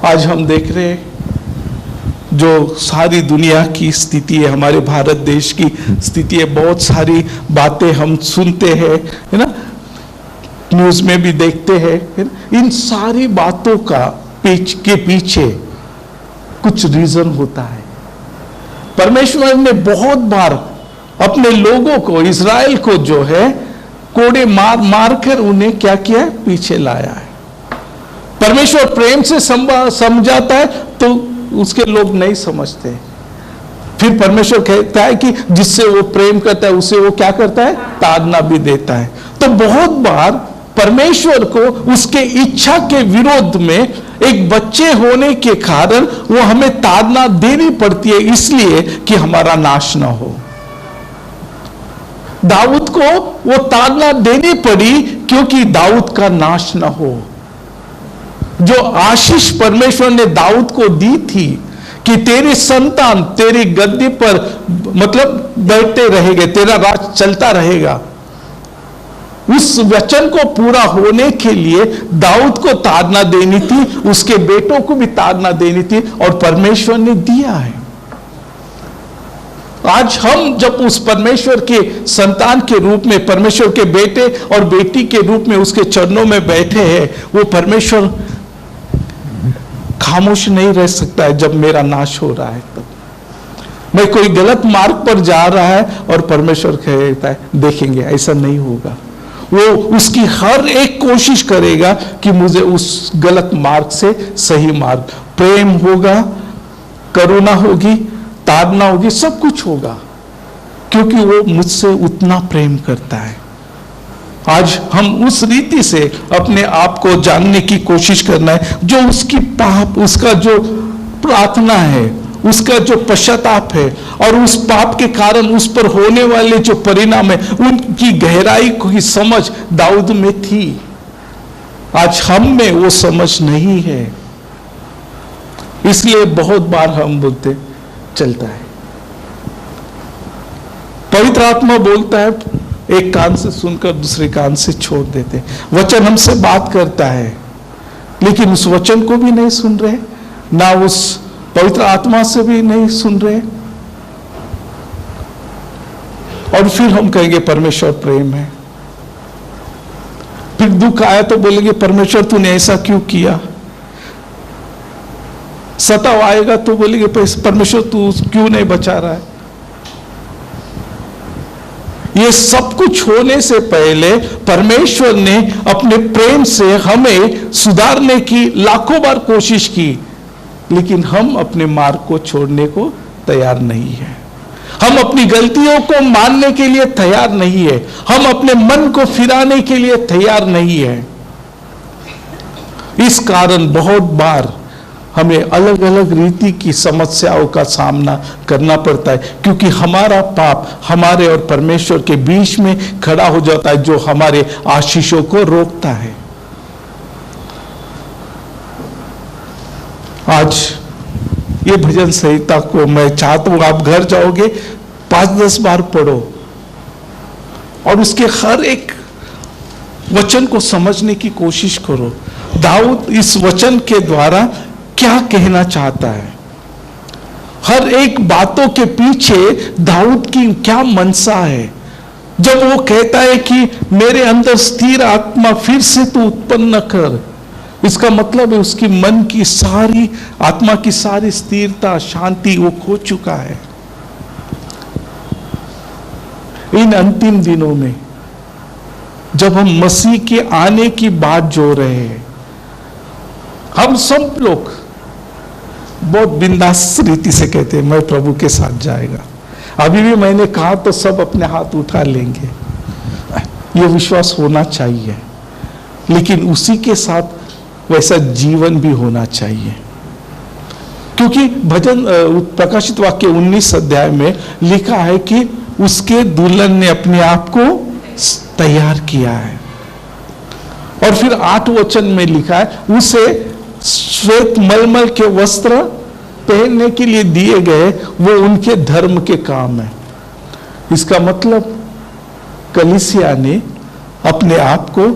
Speaker 2: आज हम देख रहे हैं जो सारी दुनिया की स्थिति है, हमारे भारत देश की स्थिति है, बहुत सारी बातें हम सुनते हैं, है ना, न्यूज में भी देखते हैं, है ना? इन सारी बातों का के पीछे कुछ रीजन होता है। परमेश्वर ने बहुत बार अपने लोगों को, इज़राइल को जो है कोड़े मार मार कर उन्हें क्या किया है? पीछे लाया है। परमेश्वर प्रेम से समझाता है तो उसके लोग नहीं समझते। फिर परमेश्वर कहता है कि जिससे वो प्रेम करता है उसे वो क्या करता है? ताड़ना भी देता है। तो बहुत बार परमेश्वर को उसके इच्छा के विरोध में एक बच्चे होने के कारण वो हमें ताड़ना देनी पड़ती है, इसलिए कि हमारा नाश ना हो। दाऊद को वो ताड़ना देनी पड़ी क्योंकि दाऊद का नाश ना हो। जो आशीष परमेश्वर ने दाऊद को दी थी कि तेरे संतान तेरी गद्दी पर मतलब बैठते रहेंगे, तेरा राज चलता रहेगा, उस वचन को पूरा होने के लिए दाऊद को ताड़ना देनी थी, उसके बेटों को भी ताड़ना देनी थी, और परमेश्वर ने दिया है। आज हम जब उस परमेश्वर के संतान के रूप में, परमेश्वर के बेटे और बेटी के रूप में उसके चरणों में बैठे हैं, वो परमेश्वर खामोश नहीं रह सकता है जब मेरा नाश हो रहा है। तब मैं कोई गलत मार्ग पर जा रहा है और परमेश्वर कहता है देखेंगे, ऐसा नहीं होगा। वो उसकी हर एक कोशिश करेगा कि मुझे उस गलत मार्ग से सही मार्ग, प्रेम होगा, करुणा होगी, ताड़ना होगी, सब कुछ होगा, क्योंकि वो मुझसे उतना प्रेम करता है। आज हम उस रीति से अपने आप को जानने की कोशिश करना है, जो उसकी पाप, उसका जो प्रार्थना है, उसका जो पश्चाताप है, और उस पाप के कारण उस पर होने वाले जो परिणाम है, उनकी गहराई की समझ दाऊद में थी। आज हम में वो समझ नहीं है, इसलिए बहुत बार हम बोलते चलता है। पवित्र आत्मा बोलता है, एक कान से सुनकर दूसरे कान से छोड़ देते। वचन हमसे बात करता है लेकिन उस वचन को भी नहीं सुन रहे, ना उस पवित्र आत्मा से भी नहीं सुन रहे, और फिर हम कहेंगे परमेश्वर प्रेम है। फिर दुख आया तो बोलेंगे परमेश्वर तूने ऐसा क्यों किया। सताव आएगा तो बोलेंगे परमेश्वर तू क्यों नहीं बचा रहा है। ये सब कुछ होने से पहले परमेश्वर ने अपने प्रेम से हमें सुधारने की लाखों बार कोशिश की, लेकिन हम अपने मार्ग को छोड़ने को तैयार नहीं है। हम अपनी गलतियों को मानने के लिए तैयार नहीं है, हम अपने मन को फिराने के लिए तैयार नहीं है। इस कारण बहुत बार हमें अलग अलग रीति की समस्याओं का सामना करना पड़ता है, क्योंकि हमारा पाप हमारे और परमेश्वर के बीच में खड़ा हो जाता है, जो हमारे आशीषों को रोकता है। आज ये भजन संहिता को मैं चाहता हूं आप घर जाओगे 5-10 बार पढ़ो और उसके हर एक वचन को समझने की कोशिश करो। दाऊद इस वचन के द्वारा क्या कहना चाहता है, हर एक बातों के पीछे दाऊद की क्या मनसा है। जब वो कहता है कि मेरे अंदर स्थिर आत्मा फिर से तू उत्पन्न कर, इसका मतलब है उसकी मन की सारी आत्मा की सारी स्थिरता शांति वो खो चुका है। इन अंतिम दिनों में जब हम मसीह के आने की बात जो रहे हैं, हम सब लोग बहुत बिंदास रीति से कहते हैं मैं प्रभु के साथ जाएगा। अभी भी मैंने कहा तो सब अपने हाथ उठा लेंगे, ये विश्वास होना चाहिए, लेकिन उसी के साथ वैसा जीवन भी होना चाहिए। क्योंकि भजन प्रकाशित वाक्य 19 अध्याय में लिखा है कि उसके दुल्हन ने अपने आप को तैयार किया है, और फिर 8 वचन में लिखा है उसे श्वेत मलमल के वस्त्र पहनने के लिए दिए गए, वो उनके धर्म के काम है। इसका मतलब कलीसिया ने अपने आप को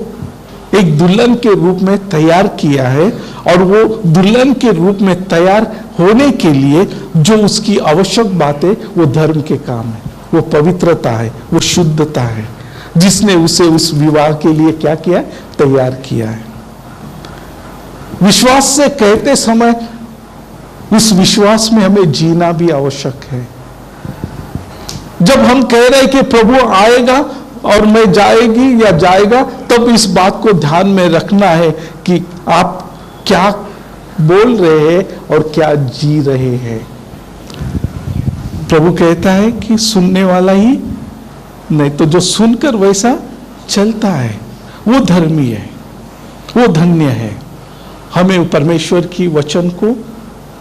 Speaker 2: एक दुल्हन के रूप में तैयार किया है, और वो दुल्हन के रूप में तैयार होने के लिए जो उसकी आवश्यक बात है वो धर्म के काम है, वो पवित्रता है, वो शुद्धता है, जिसने उसे उस विवाह के लिए क्या किया, तैयार किया है। विश्वास से कहते समय उस विश्वास में हमें जीना भी आवश्यक है। जब हम कह रहे हैं कि प्रभु आएगा और मैं जाएगी या जाएगा, तब इस बात को ध्यान में रखना है कि आप क्या बोल रहे हैं और क्या जी रहे हैं। प्रभु कहता है कि सुनने वाला ही नहीं, तो जो सुनकर वैसा चलता है वो धर्मी है, वो धन्य है। हमें परमेश्वर की वचन को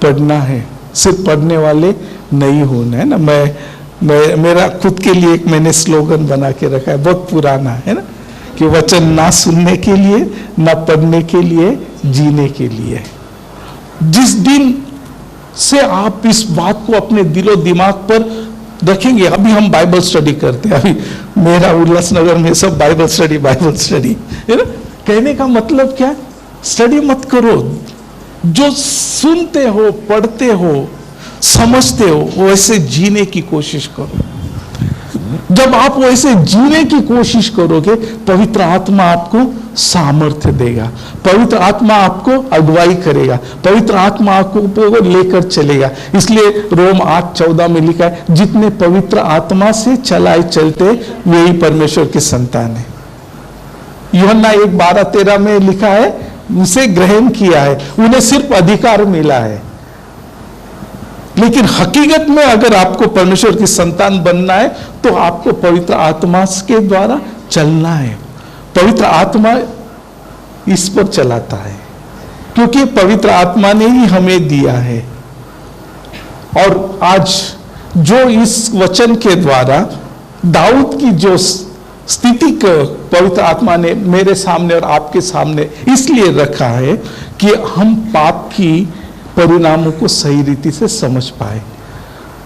Speaker 2: पढ़ना है, सिर्फ पढ़ने वाले नहीं होना है ना। मैं मेरा खुद के लिए एक मैंने स्लोगन बना के रखा है, बहुत पुराना है ना, कि वचन ना सुनने के लिए, ना पढ़ने के लिए, जीने के लिए। जिस दिन से आप इस बात को अपने दिलो दिमाग पर रखेंगे, अभी हम बाइबल स्टडी करते हैं, अभी मेरा उल्लासनगर में सब बाइबल स्टडी है ना। कहने का मतलब क्या, स्टडी मत करो, जो सुनते हो, पढ़ते हो, समझते हो, वैसे जीने की कोशिश करो। जब आप वैसे जीने की कोशिश करोगे, पवित्र आत्मा आपको सामर्थ्य देगा, पवित्र आत्मा आपको अगुवाई करेगा, पवित्र आत्मा आपको लेकर चलेगा। इसलिए रोम 8:14 में लिखा है, जितने पवित्र आत्मा से चलाए चलते वे ही परमेश्वर के संतान है। यूहन्ना 1:12-13 में लिखा है, उसे ग्रहण किया है, उन्हें सिर्फ अधिकार मिला है। लेकिन हकीकत में अगर आपको परमेश्वर की संतान बनना है तो आपको पवित्र आत्मा के द्वारा चलना है। पवित्र आत्मा इस पर चलाता है, क्योंकि पवित्र आत्मा ने ही हमें दिया है। और आज जो इस वचन के द्वारा दाऊद की जो स्थिति को पवित्र आत्मा ने मेरे सामने और आपके सामने इसलिए रखा है कि हम पाप की परिणामों को सही रीति से समझ पाए,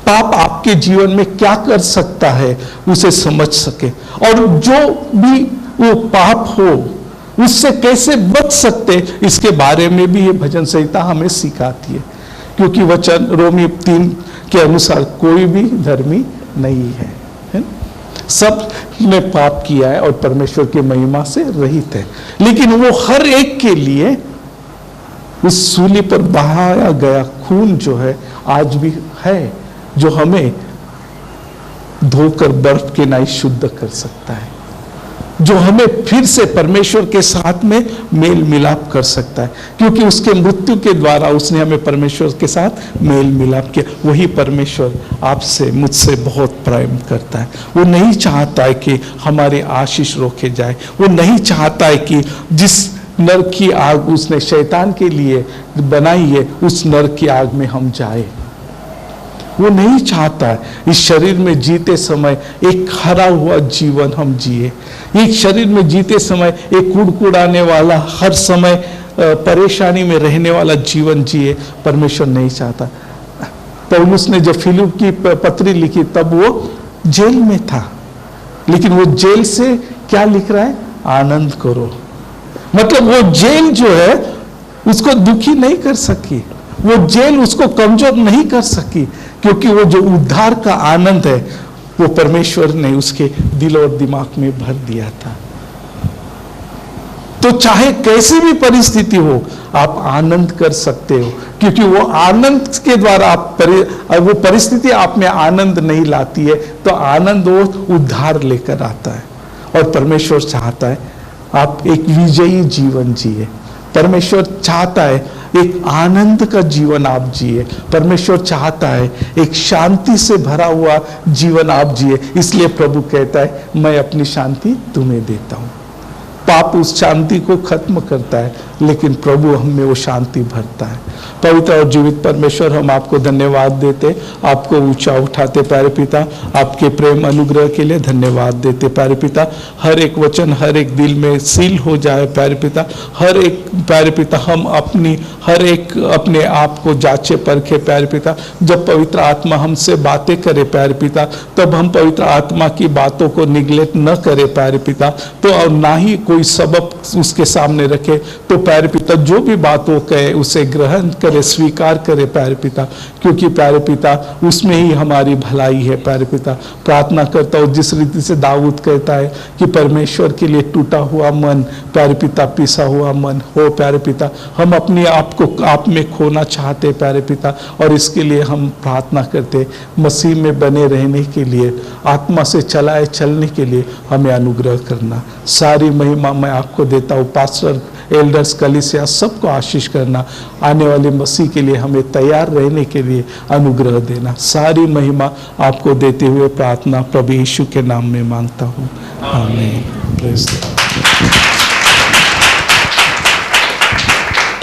Speaker 2: पाप आपके जीवन में क्या कर सकता है उसे समझ सके, और जो भी वो पाप हो उससे कैसे बच सकते इसके बारे में भी ये भजन संहिता हमें सिखाती है। क्योंकि वचन रोमी 3 के अनुसार कोई भी धर्मी नहीं है, सब ने पाप किया है और परमेश्वर की महिमा से रहित है। लेकिन वो हर एक के लिए उस सूली पर बहाया गया खून जो है आज भी है, जो हमें धोकर बर्फ के नाई शुद्ध कर सकता है, जो हमें फिर से परमेश्वर के साथ में मेल मिलाप कर सकता है। क्योंकि उसके मृत्यु के द्वारा उसने हमें परमेश्वर के साथ मेल मिलाप किया। वही परमेश्वर आपसे मुझसे बहुत प्रेम करता है। वो नहीं चाहता है कि हमारे आशीष रोके जाए, वो नहीं चाहता है कि जिस नरक की आग उसने शैतान के लिए बनाई है, उस नरक की आग में हम जाए। वो नहीं चाहता है इस शरीर में जीते समय एक हरा हुआ जीवन हम जिए, एक शरीर में जीते समय एक कुड़कुड़ाने वाला, हर समय परेशानी में रहने वाला जीवन जिए। परमेश्वर नहीं चाहता। पौलुस ने जब फिलिप की पत्री लिखी तब वो जेल में था, लेकिन वो जेल से क्या लिख रहा है? आनंद करो। मतलब वो जेल जो है उसको दुखी नहीं कर सकी, वो जेल उसको कमजोर नहीं कर सकी, क्योंकि वो जो उद्धार का आनंद है वो परमेश्वर ने उसके दिल और दिमाग में भर दिया था। तो चाहे कैसी भी परिस्थिति हो आप आनंद कर सकते हो, क्योंकि वो आनंद के द्वारा वो परिस्थिति आप में आनंद नहीं लाती है, तो आनंद वो उद्धार लेकर आता है। और परमेश्वर चाहता है आप एक विजयी जीवन जिए। परमेश्वर चाहता है एक आनंद का जीवन आप जिए। परमेश्वर चाहता है एक शांति से भरा हुआ जीवन आप जिए। इसलिए प्रभु कहता है मैं अपनी शांति तुम्हें देता हूं। पाप उस शांति को खत्म करता है, लेकिन प्रभु हमें वो शांति भरता है। पवित्र और जीवित परमेश्वर, हम आपको धन्यवाद देते, आपको ऊंचा उठाते प्यारे पिता, आपके प्रेम अनुग्रह के लिए धन्यवाद देते प्यारे पिता। हर एक वचन हर एक दिल में सील हो जाए प्यारे पिता। हर एक प्यारे पिता हम हर एक अपने आप को जांचे परखे प्यारे पिता। जब पवित्र आत्मा हमसे बातें करे प्यारे पिता, तब हम पवित्र आत्मा की बातों को निगलेक्ट न करे प्यारे पिता, तो और ना ही कोई सबब उसके सामने रखे। तो प्यारे पिता जो भी बात वो कहे उसे ग्रहण करे, स्वीकार करे प्यारे पिता, क्योंकि प्यारे पिता उसमें ही हमारी भलाई है प्यारे पिता। प्रार्थना करता हूँ जिस रीति से दाऊद कहता है कि परमेश्वर के लिए टूटा हुआ मन प्यारे पिता, पिसा हुआ मन हो प्यारे पिता। हम अपने आप को आप में खोना चाहते प्यारे पिता, और इसके लिए हम प्रार्थना करते मसीह में बने रहने के लिए, आत्मा से चलाए चलने के लिए हमें अनुग्रह करना। सारी महिमा मैं आपको देता हूँ। पास्टर, एल्डर्स, कलीसिया सबको आशीष करना। आने वाले मसीह के लिए हमें तैयार रहने के लिए अनुग्रह देना। सारी महिमा आपको देते हुए प्रार्थना प्रभु यीशु के नाम में मांगता हूँ, आमीन। Praise the Lord.